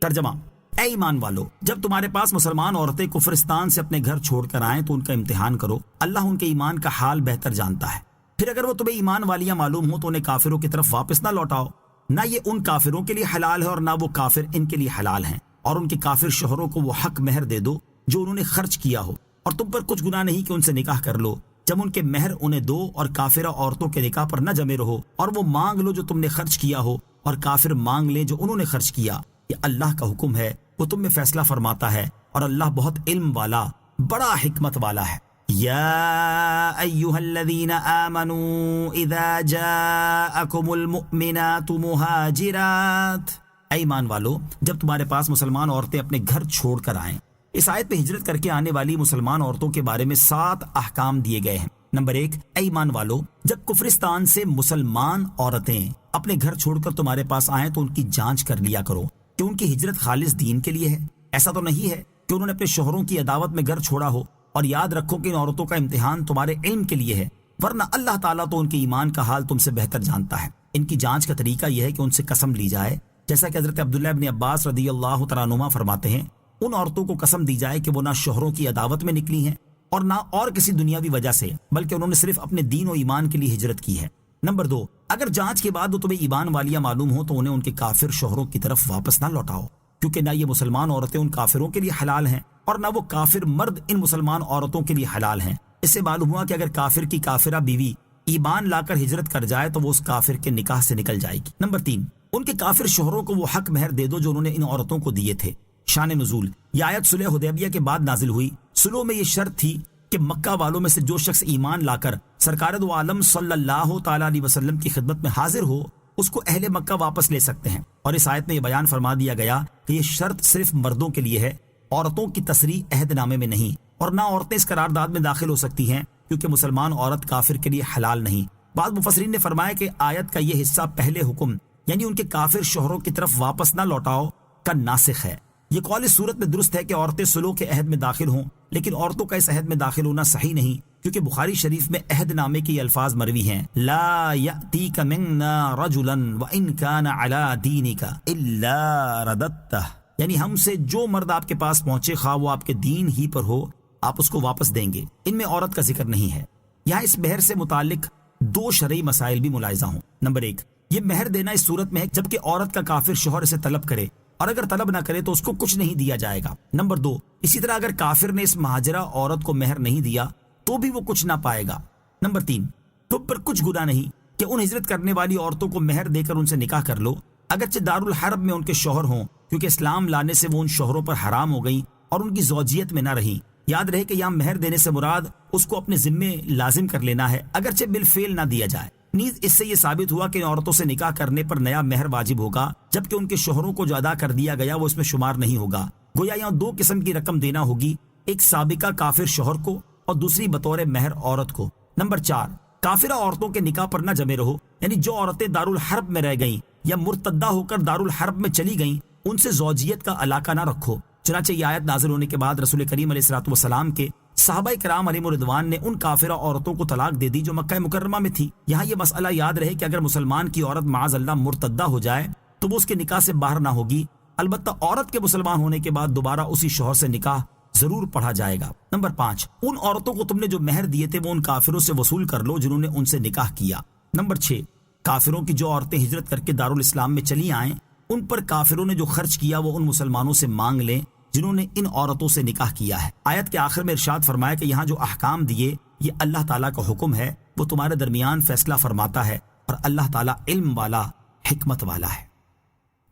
ترجمہ: اے ایمان والو، جب تمہارے پاس مسلمان عورتیں کفرستان سے اپنے گھر چھوڑ کر آئیں تو ان کا امتحان کرو، اللہ ان کے ایمان کا حال بہتر جانتا ہے۔ پھر اگر وہ تمہیں ایمان والیاں معلوم ہوں تو انہیں کافروں کی طرف واپس نہ لوٹاؤ، نہ یہ ان کافروں کے لیے حلال ہے اور نہ وہ کافر ان کے لیے حلال ہیں، اور ان کے کافر شوہروں کو وہ حق مہر دے دو جو انہوں نے خرچ کیا ہو، اور تم پر کچھ گناہ نہیں کہ ان سے نکاح کر لو جب ان کے مہر انہیں دو، اور کافرہ عورتوں کے نکاح پر نہ جمے رہو، اور وہ مانگ لو جو تم نے خرچ کیا ہو، اور کافر مانگ لیں جو انہوں نے خرچ کیا. یہ اللہ کا حکم ہے، وہ تم میں فیصلہ فرماتا ہے، اور اللہ بہت علم والا، بڑا حکمت والا ہے. یا ایھا الذین آمنوا اذا جاءکم المؤمنات مہاجرات، اے ایمان والو جب تمہارے پاس مسلمان عورتیں اپنے گھر چھوڑ کر آئیں. اس آیت میں ہجرت کر کے آنے والی مسلمان عورتوں کے بارے میں 7 احکام دیے گئے ہیں. نمبر 1، اے ایمان والو جب کفرستان سے مسلمان عورتیں اپنے گھر چھوڑ کر تمہارے پاس آئیں تو ان کی جانچ کر لیا کرو کہ ان کی ہجرت خالص دین کے لیے ہے. ایسا تو نہیں ہے کہ انہوں نے اپنے شوہروں کی عداوت میں گھر چھوڑا ہو. اور یاد رکھو کہ ان عورتوں کا امتحان تمہارے علم کے لیے ہے، ورنہ اللہ تعالیٰ تو ان کے ایمان کا حال تم سے بہتر جانتا ہے. ان کی جانچ کا طریقہ یہ ہے کہ ان سے قسم لی جائے، جیسا کہ حضرت عبداللہ ابن عباس رضی اللہ تعالیٰ عنہما فرماتے ہیں، ان عورتوں کو قسم دی جائے کہ وہ نہ شوہروں کی عداوت میں نکلی ہیں اور نہ اور کسی دنیاوی وجہ سے، بلکہ انہوں نے صرف اپنے دین و ایمان کے لیے ہجرت کی ہے. نمبر 2، اگر جانچ کے بعد وہ تمہیں ایمان والیاں معلوم ہو تو انہیں ان کے کافر شوہروں کی طرف واپس نہ لوٹاؤ، کیونکہ نہ یہ مسلمان عورتیں ان کافروں کے لیے حلال ہیں اور نہ وہ کافر مرد ان مسلمان عورتوں کے لیے حلال ہیں. اس سے معلوم ہوا کہ اگر کافر کی کافرہ بیوی ایمان لا کر ہجرت کر جائے تو وہ اس کافر کے نکاح سے نکل جائے گی. نمبر 3، ان کے کافر شوہروں کو وہ حق مہر دے دو جو انہوں نے ان عورتوں کو دیے تھے. شان نزول، یہ آیت صلح حدیبیہ کے بعد نازل ہوئی. صلح میں یہ شرط تھی کہ مکہ والوں میں سے جو شخص ایمان لا کر سرکار دو عالم صلی اللہ تعالی علیہ وسلم کی خدمت میں حاضر ہو اس کو اہل مکہ واپس لے سکتے ہیں. اور اس آیت میں یہ بیان فرما دیا گیا کہ یہ شرط صرف مردوں کے لیے ہے، عورتوں کی تصریح عہد نامے میں نہیں، اور نہ عورتیں اس قرارداد میں داخل ہو سکتی ہیں کیونکہ مسلمان عورت کافر کے لیے حلال نہیں. بعض مفسرین نے فرمایا کہ آیت کا یہ حصہ پہلے حکم یعنی ان کے کافر شوہروں کی طرف واپس نہ لوٹاؤ کا ناسخ ہے. یہ قول اس صورت میں درست ہے کہ عورتیں صلح کے عہد میں داخل ہوں، لیکن عورتوں کا اس عہد میں داخل ہونا صحیح نہیں، کیونکہ بخاری شریف میں عہد نامے کے یہ الفاظ مروی ہیں، لا یأتیک منا رجلا وان کان علی دینک الا رددتہ، یعنی ہم سے جو مرد آپ کے پاس پہنچے خواہ وہ آپ کے دین ہی پر ہو آپ اس کو واپس دیں گے. ان میں عورت کا ذکر نہیں ہے. یہاں اس مہر سے متعلق 2 شرعی مسائل بھی ملاحظہ ہوں. نمبر 1، یہ مہر دینا اس صورت میں ہے جبکہ عورت کا کافر شوہر اسے طلب کرے، اور اگر طلب نہ کرے تو اس کو کچھ نہیں دیا جائے گا. نمبر 2، اسی طرح اگر کافر نے اس مہاجرہ عورت کو مہر نہیں دیا تو بھی وہ کچھ نہ پائے گا. نمبر 3، تم پر کچھ گناہ نہیں کہ ان ہجرت کرنے والی عورتوں کو مہر دے کر ان سے نکاح کر لو، اگرچہ دارالحرب میں ان کے شوہر ہوں، کیونکہ اسلام لانے سے وہ ان شوہروں پر حرام ہو گئیں اور ان کی زوجیت میں نہ رہیں. یاد رہے کہ یہاں مہر دینے سے مراد اس کو اپنے ذمے لازم کر لینا ہے، اگرچہ بالفعل نہ دیا جائے. نیز اس سے یہ ثابت ہوا کہ ان عورتوں سے نکاح کرنے پر نیا مہر واجب ہوگا، جبکہ ان کے شوہروں کو جو ادا کر دیا گیا وہ اس میں شمار نہیں ہوگا. گویا یہاں 2 قسم کی رقم دینا ہوگی، ایک سابقہ کافر شوہر کو اور دوسری بطور مہر عورت کو. نمبر 4، کافرہ عورتوں کے نکاح پر نہ جمے رہو، یعنی جو عورتیں دارالحرب میں رہ گئیں یا مرتدہ ہو کر دارالحرب میں چلی گئیں ان سے زوجیت کا علاقہ نہ رکھو. چنانچہ یہ آیت نازل ہونے کے بعد رسول کریم علیہ الصلوۃ والسلام کے صحابہ کرام علیہم رضوان نے ان کافرہ عورتوں کو طلاق دے دی جو مکہ مکرمہ میں تھی. یہاں یہ مسئلہ یاد رہے کہ اگر مسلمان کی عورت معاذ اللہ مرتدہ ہو جائے تو وہ اس کے نکاح سے باہر نہ ہوگی، البتہ عورت کے مسلمان ہونے کے بعد دوبارہ اسی شوہر سے نکاح ضرور پڑھا جائے گا. نمبر 5، ان عورتوں کو تم نے جو مہر دیے تھے وہ ان کافروں سے وصول کر لو جنہوں نے ان سے نکاح کیا. نمبر 6، کافروں کی جو عورتیں ہجرت کر کے دارالاسلام میں چلی آئیں ان پر کافروں نے جو خرچ کیا وہ ان مسلمانوں سے مانگ لیں جنہوں نے ان عورتوں سے نکاح کیا ہے. آیت کے آخر میں ارشاد فرمایا کہ یہاں جو احکام دیے یہ اللہ تعالیٰ کا حکم ہے، وہ تمہارے درمیان فیصلہ فرماتا ہے، اور اللہ تعالیٰ علم والا حکمت والا ہے.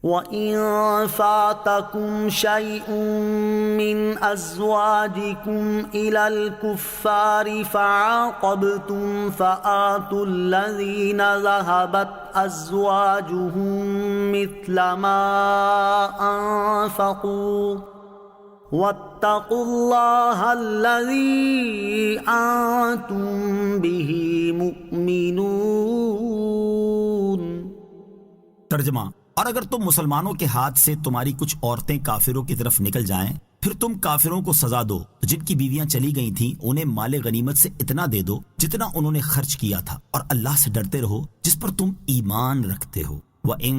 وَإِن فَاتَكُمْ شَيْءٌ مِّنْ أَزْوَاجِكُمْ إِلَى الْكُفَّارِ فَعَاقَبْتُمْ فَآتُوا الَّذِينَ ذَهَبَتْ أَزْوَاجُهُم مِّثْلَ مَا أَنفَقُوا وَاتَّقُوا اللَّهَ الَّذِي أَنتُم بِهِ مُؤْمِنُونَ. ترجمہ، اور اگر تم مسلمانوں کے ہاتھ سے تمہاری کچھ عورتیں کافروں کی طرف نکل جائیں پھر تم کافروں کو سزا دو، جن کی بیویاں چلی گئی تھیں انہیں مال غنیمت سے اتنا دے دو جتنا انہوں نے خرچ کیا تھا، اور اللہ سے ڈرتے رہو جس پر تم ایمان رکھتے ہو. وَإِن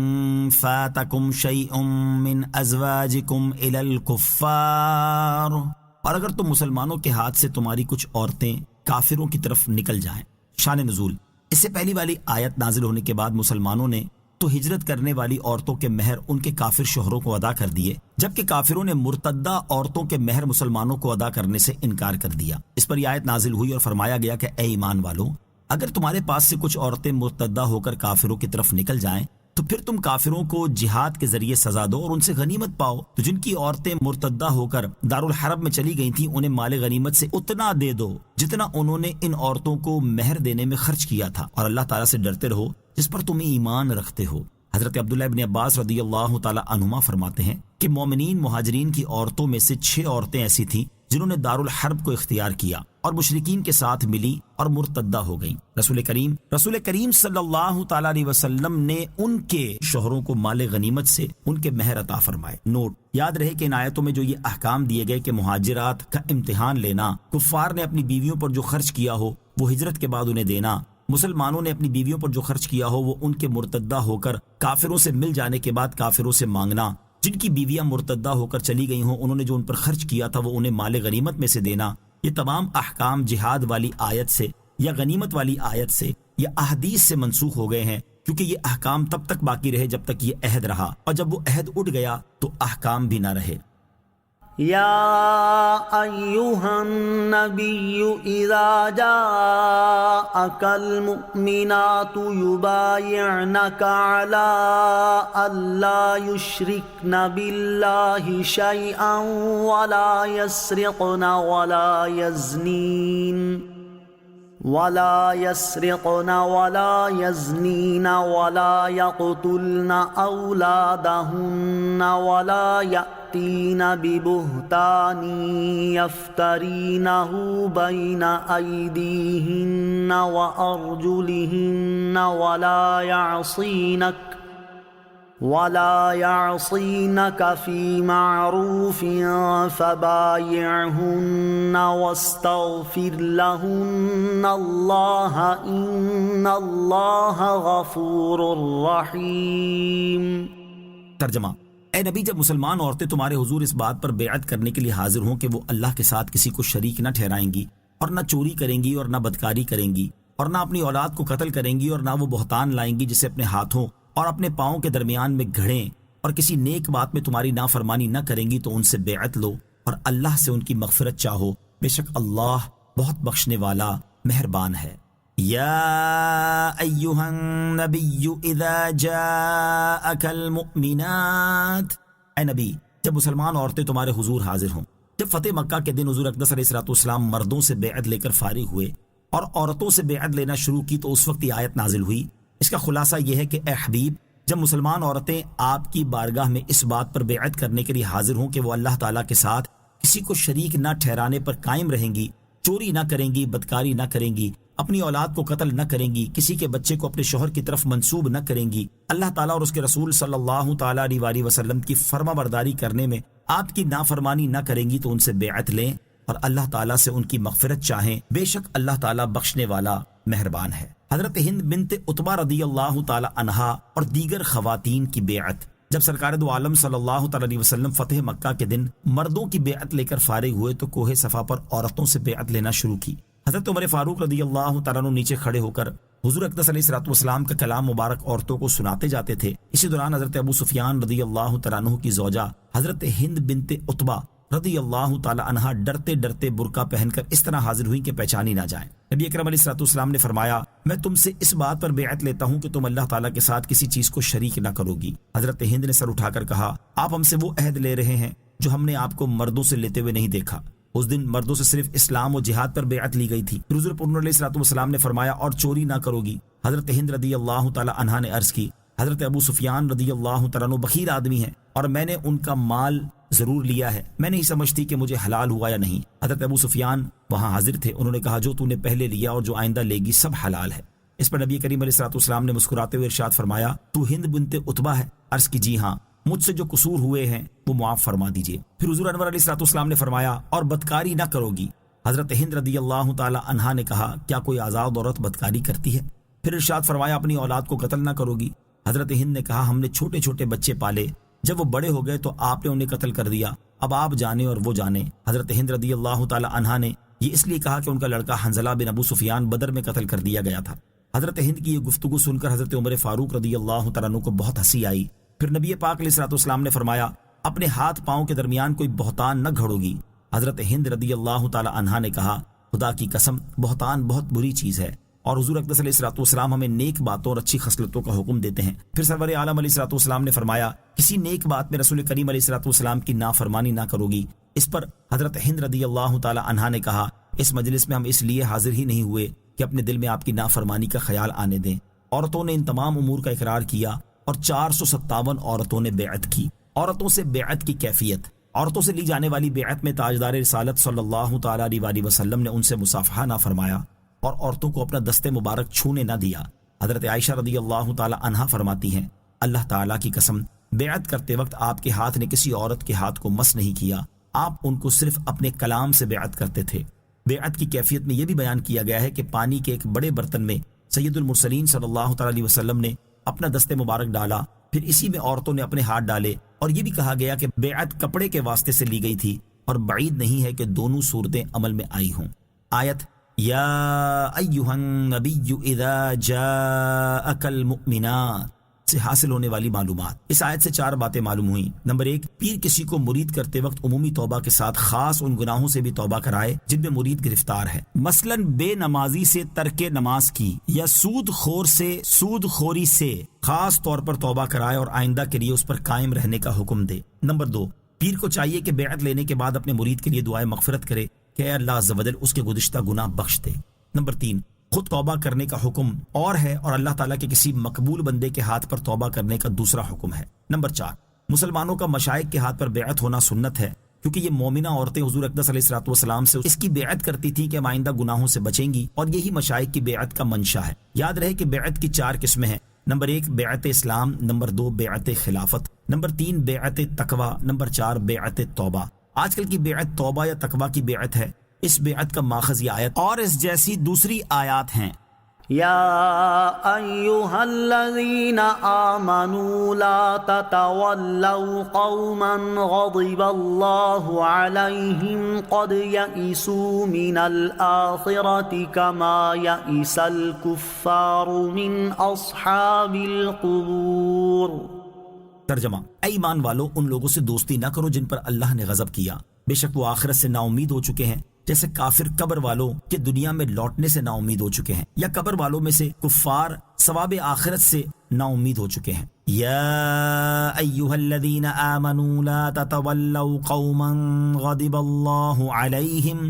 فَاتَكُمْ شَيْءٌ مِّنْ أَزْوَاجِكُمْ إِلَى الْكُفَّارِ، اور اگر تم مسلمانوں کے ہاتھ سے تمہاری کچھ عورتیں کافروں کی طرف نکل جائیں. شان نزول، اس سے پہلی والی آیت نازل ہونے کے بعد مسلمانوں نے تو ہجرت کرنے والی عورتوں کے مہر ان کے کافر شوہروں کو ادا کر دیے، جبکہ کافروں نے مرتدہ عورتوں کے مہر مسلمانوں کو ادا کرنے سے انکار کر دیا. اس پر یہ آیت نازل ہوئی اور فرمایا گیا کہ اے ایمان والو، اگر تمہارے پاس سے کچھ عورتیں مرتدہ ہو کر کافروں کی طرف نکل جائیں تو پھر تم کافروں کو جہاد کے ذریعے سزا دو اور ان سے غنیمت پاؤ، تو جن کی عورتیں مرتدہ ہو کر دارالحرب میں چلی گئی تھیں انہیں مال غنیمت سے اتنا دے دو جتنا انہوں نے ان عورتوں کو مہر دینے میں خرچ کیا تھا، اور اللہ تعالیٰ سے ڈرتے رہو جس پر تم ایمان رکھتے ہو۔ حضرت عبداللہ ابن عباس رضی اللہ تعالی عنہما فرماتے ہیں کہ مومنین مہاجرین کی عورتوں میں سے 6 عورتیں ایسی تھیں جنہوں نے دارالحرب کو اختیار کیا اور مشرکین کے ساتھ ملی اور مرتدہ ہو گئیں۔ رسول کریم صلی اللہ تعالی علیہ وسلم نے ان کے شوہروں کو مال غنیمت سے ان کے مہر عطا فرمائے۔ نوٹ: یاد رہے کہ ان آیتوں میں جو یہ احکام دیے گئے کہ مہاجرات کا امتحان لینا، کفار نے اپنی بیویوں پر جو خرچ کیا ہو وہ ہجرت کے بعد انہیں دینا، مسلمانوں نے اپنی بیویوں پر جو خرچ کیا ہو وہ ان کے مرتدہ ہو کر کافروں سے مل جانے کے بعد کافروں سے مانگنا، جن کی بیویاں مرتدہ ہو کر چلی گئی ہوں انہوں نے جو ان پر خرچ کیا تھا وہ انہیں مال غنیمت میں سے دینا، یہ تمام احکام جہاد والی آیت سے یا غنیمت والی آیت سے یا احادیث سے منسوخ ہو گئے ہیں، کیونکہ یہ احکام تب تک باقی رہے جب تک یہ عہد رہا، اور جب وہ عہد اٹھ گیا تو احکام بھی نہ رہے۔ یا ایہا النبی اذا جاءک المؤمنات یبایعنک علی الا یشرکن باللہ شیئا ولا یسرقن ولا یزنین ولا یقتلن اولادہن ولا یأتین ببہتان یفترینہ بین ایدیہن وارجلہن ولا یعصینک فی معروف فبایعہن واستغفر لہن اللہ ان اللہ غفور رحیم۔ ترجمہ: اے نبی، جب مسلمان عورتیں تمہارے حضور اس بات پر بیعت کرنے کے لیے حاضر ہوں کہ وہ اللہ کے ساتھ کسی کو شریک نہ ٹھہرائیں گی اور نہ چوری کریں گی اور نہ بدکاری کریں گی اور نہ اپنی اولاد کو قتل کریں گی اور نہ وہ بہتان لائیں گی جسے اپنے ہاتھوں اور اپنے پاؤں کے درمیان میں گھڑیں، اور کسی نیک بات میں تمہاری نافرمانی نہ کریں گی تو ان سے بیعت لو اور اللہ سے ان کی مغفرت چاہو، بے شک اللہ بہت بخشنے والا مہربان ہے۔ یا ایہا النبی اذا جاءک المؤمنات، اے نبی جب مسلمان عورتیں تمہارے حضور حاضر ہوں۔ جب فتح مکہ کے دن حضور اقدس علیہ السلام مردوں سے بیعت لے کر فارغ ہوئے اور عورتوں سے بیعت لینا شروع کی تو اس وقت یہ آیت نازل ہوئی۔ اس کا خلاصہ یہ ہے کہ اے حبیب، جب مسلمان عورتیں آپ کی بارگاہ میں اس بات پر بیعت کرنے کے لیے حاضر ہوں کہ وہ اللہ تعالیٰ کے ساتھ کسی کو شریک نہ ٹھہرانے پر قائم رہیں گی، چوری نہ کریں گی، بدکاری نہ کریں گی، اپنی اولاد کو قتل نہ کریں گی، کسی کے بچے کو اپنے شوہر کی طرف منسوب نہ کریں گی، اللہ تعالیٰ اور اس کے رسول صلی اللہ تعالیٰ علیہ وآلہ وسلم کی فرما برداری کرنے میں آپ کی نافرمانی نہ کریں گی تو ان سے بیعت لیں اور اللہ تعالیٰ سے ان کی مغفرت چاہیں، بے شک اللہ تعالیٰ بخشنے والا مہربان ہے۔ حضرت ہند بنت عتبہ رضی اللہ تعالی عنہا اور دیگر خواتین کی بیعت۔ جب سرکار دو عالم صلی اللہ تعالی علیہ وسلم فتح مکہ کے دن مردوں کی بیعت لے کر فارغ ہوئے تو کوہ صفا پر عورتوں سے بیعت لینا شروع کی۔ حضرت عمر فاروق رضی اللہ تعالیٰ عنہ نیچے کھڑے ہو کر حضور اقدس علیہ السلام کا کلام مبارک عورتوں کو سناتے جاتے تھے۔ اسی دوران حضرت ابو سفیان رضی اللہ تعالیٰ عنہ کی زوجہ حضرت ہند بنت عتبہ رضی اللہ تعالی عنہا ڈرتے ڈرتے برقع پہن کر اس طرح حاضر ہوئی کہ پہچانی نہ جائیں۔ نبی اکرم علیہ السلام نے فرمایا، میں تم سے اس بات پر بیعت لیتا ہوں کہ تم اللہ تعالیٰ کے ساتھ کسی چیز کو شریک نہ کرو گی۔ حضرت ہند نے سر اٹھا کر کہا، آپ ہم سے وہ عہد لے رہے ہیں جو ہم نے آپ کو مردوں سے لیتے ہوئے نہیں دیکھا۔ اس دن مردوں سے صرف اسلام و جہاد پر بیعت لی گئی تھی۔ حضور پر علیہ السلام نے فرمایا، اور چوری نہ کرو گی۔ حضرت ہند رضی اللہ تعالی عنہا نے عرض کی، حضرت ابو سفیان رضی اللہ تعالیٰ عنہ بخیل آدمی ہیں اور میں نے ان کا مال ضرور لیا ہے، میں نہیں سمجھتی کہ مجھے حلال ہوا یا نہیں۔ حضرت ابو سفیان وہاں حاضر تھے، انہوں نے کہا، جو تو نے پہلے لیا اور جو آئندہ لے گی سب حلال ہے۔ اس پر نبی کریم علیہ السلام نے مسکراتے ہوئے ارشاد فرمایا، تو ہند بنت عتبہ ہے؟ عرض کی، جی ہاں، مجھ سے جو قصور ہوئے ہیں وہ معاف فرما دیجئے۔ پھر حضور انور علیہ السلام نے فرمایا، اور بدکاری نہ کرو گی۔ حضرت ہند رضی اللہ تعالی عنہا نے کہا، کیا کوئی آزاد عورت بدکاری کرتی ہے؟ پھر ارشاد فرمایا، اپنی اولاد کو قتل نہ کرو گی۔ حضرت ہند نے کہا، ہم نے چھوٹے چھوٹے بچے پالے، جب وہ بڑے ہو گئے تو آپ نے انہیں قتل کر دیا، اب آپ جانے اور وہ جانے۔ حضرت ہند رضی اللہ تعالی عنہا نے یہ اس لیے کہا کہ ان کا لڑکا حنظلہ بن ابو سفیان بدر میں قتل کر دیا گیا تھا۔ حضرت ہند کی یہ گفتگو سن کر حضرت عمر فاروق رضی اللہ تعالیٰ عنہ کو بہت ہنسی آئی۔ پھر نبی پاک علیہ السلام نے فرمایا، اپنے ہاتھ پاؤں کے درمیان کوئی بہتان نہ گھڑو گی۔ حضرت ہند رضی اللہ تعالی عنہا نے کہا، خدا کی قسم، بہتان بہت بری چیز ہے، اور حضور اقدس علیہ الصلوۃ والسلام ہمیں نیک باتوں اور اچھی خصلتوں کا حکم دیتے ہیں۔ پھر سرور عالم علیہ الصلوۃ والسلام نے فرمایا کسی نیک بات میں رسول کریم علیہ الصلوۃ والسلام کی نافرمانی نہ کرو گی۔ اس پر حضرت ہند رضی اللہ تعالی عنہا نے کہا اس مجلس میں ہم اس لیے حاضر ہی نہیں ہوئے کہ اپنے دل میں آپ کی نافرمانی کا خیال آنے دیں۔ عورتوں نے ان تمام امور کا اقرار کیا اور 457 عورتوں نے بیعت کی۔ عورتوں سے بیعت کی کیفیت۔ عورتوں سے لی جانے والی بیعت میں تاجدار رسالت صلی اللہ تعالی علیہ وسلم نے ان سے مصافحہ نہ فرمایا اور عورتوں کو اپنا دست مبارک چھونے نہ دیا۔ حضرت عائشہ رضی اللہ تعالی عنہا فرماتی ہیں اللہ تعالیٰ کی قسم بیعت کرتے وقت آپ کے ہاتھ نے کسی عورت کے ہاتھ کو مس نہیں کیا، آپ ان کو صرف اپنے کلام سے بیعت کرتے تھے۔ بیعت کی کیفیت میں یہ بھی بیان کیا گیا ہے کہ پانی کے ایک بڑے برتن میں سید المرسلین صلی اللہ تعالی علیہ وسلم نے اپنا دست مبارک ڈالا، پھر اسی میں عورتوں نے اپنے ہاتھ ڈالے، اور یہ بھی کہا گیا کہ بیعت کپڑے کے واسطے سے لی گئی تھی اور بعید نہیں ہے کہ دونوں صورتیں عمل میں آئی ہوں۔ آیت یا ایھا النبی اذا جاءک المؤمنات سے حاصل ہونے والی معلومات۔ اس آیت سے 4 باتیں معلوم ہوئیں۔ نمبر 1، پیر کسی کو مرید کرتے وقت عمومی توبہ کے ساتھ خاص ان گناہوں سے بھی توبہ کرائے جن میں مرید گرفتار ہے، مثلا بے نمازی سے ترک نماز کی یا سود خور سے سود خوری سے خاص طور پر توبہ کرائے اور آئندہ کے لیے اس پر قائم رہنے کا حکم دے۔ نمبر 2، پیر کو چاہیے کہ بیعت لینے کے بعد اپنے مرید کے لیے دعائے مغفرت کرے کہ اے اللہ عز و جل اس کے گزشتہ گناہ بخش دے۔ نمبر 3، خود توبہ کرنے کا حکم اور ہے اور اللہ تعالیٰ کے کسی مقبول بندے کے ہاتھ پر توبہ کرنے کا دوسرا حکم ہے۔ نمبر 4، مسلمانوں کا مشائخ کے ہاتھ پر بیعت ہونا سنت ہے، کیونکہ یہ مومنہ عورتیں حضور اقدس علیہ الصلوۃ والسلام سے اس کی بیعت کرتی تھی کہ ہم آئندہ گناہوں سے بچیں گی، اور یہی مشائخ کی بیعت کا منشا ہے۔ یاد رہے کہ بیعت کی 4 قسمیں ہیں۔ نمبر 1 بیعت اسلام، نمبر 2 بیعت خلافت، نمبر 3 بیعت تقوی، نمبر 4 بیعت توبہ۔ آج کل کی بیعت توبہ یا تقوی کی بیعت ہے۔ اس بیعت کا ماخذ یہ آیت اور اس جیسی دوسری آیات ہیں۔ یا ایھا الذین آمنوا لا تتولوا قوما غضب اللہ علیہم قد یئسوا من الآخرۃ کما یئس الکفار من اصحاب القبور۔ ترجمہ، اے ایمان والو ان لوگوں سے دوستی نہ کرو جن پر اللہ نے غضب کیا، بے شک وہ آخرت سے نا امید ہو چکے ہیں، جیسے کافر قبر والوں کے دنیا میں لوٹنے سے نا امید ہو چکے ہیں، یا قبر والوں میں سے کفار ثواب آخرت سے نا امید ہو چکے ہیں۔ یا ایھا الذین آمنوا لا تتولوا قوما غضب اللہ علیہم،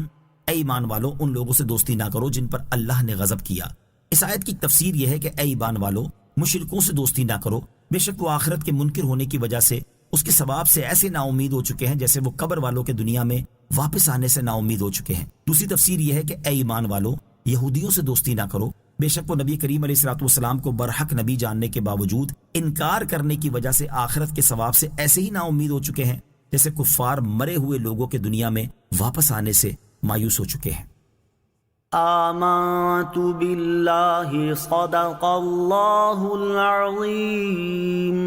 اے ایمان والو ان لوگوں سے دوستی نہ کرو جن پر اللہ نے غضب کیا۔ اس آیت کی تفسیر یہ ہے کہ اے ایمان والو مشرکوں سے دوستی نہ کرو، بے شک وہ آخرت کے منکر ہونے کی وجہ سے اس کے ثواب سے ایسے نا امید ہو چکے ہیں جیسے وہ قبر والوں کے دنیا میں واپس آنے سے نا امید ہو چکے ہیں۔ دوسری تفسیر یہ ہے کہ اے ایمان والو یہودیوں سے دوستی نہ کرو، بے شک وہ نبی کریم علیہ الصلوۃ والسلام کو برحق نبی جاننے کے باوجود انکار کرنے کی وجہ سے آخرت کے ثواب سے ایسے ہی نا امید ہو چکے ہیں جیسے کفار مرے ہوئے لوگوں کے دنیا میں واپس آنے سے مایوس ہو چکے ہیں۔ آمنت باللہ صدق اللہ العظیم۔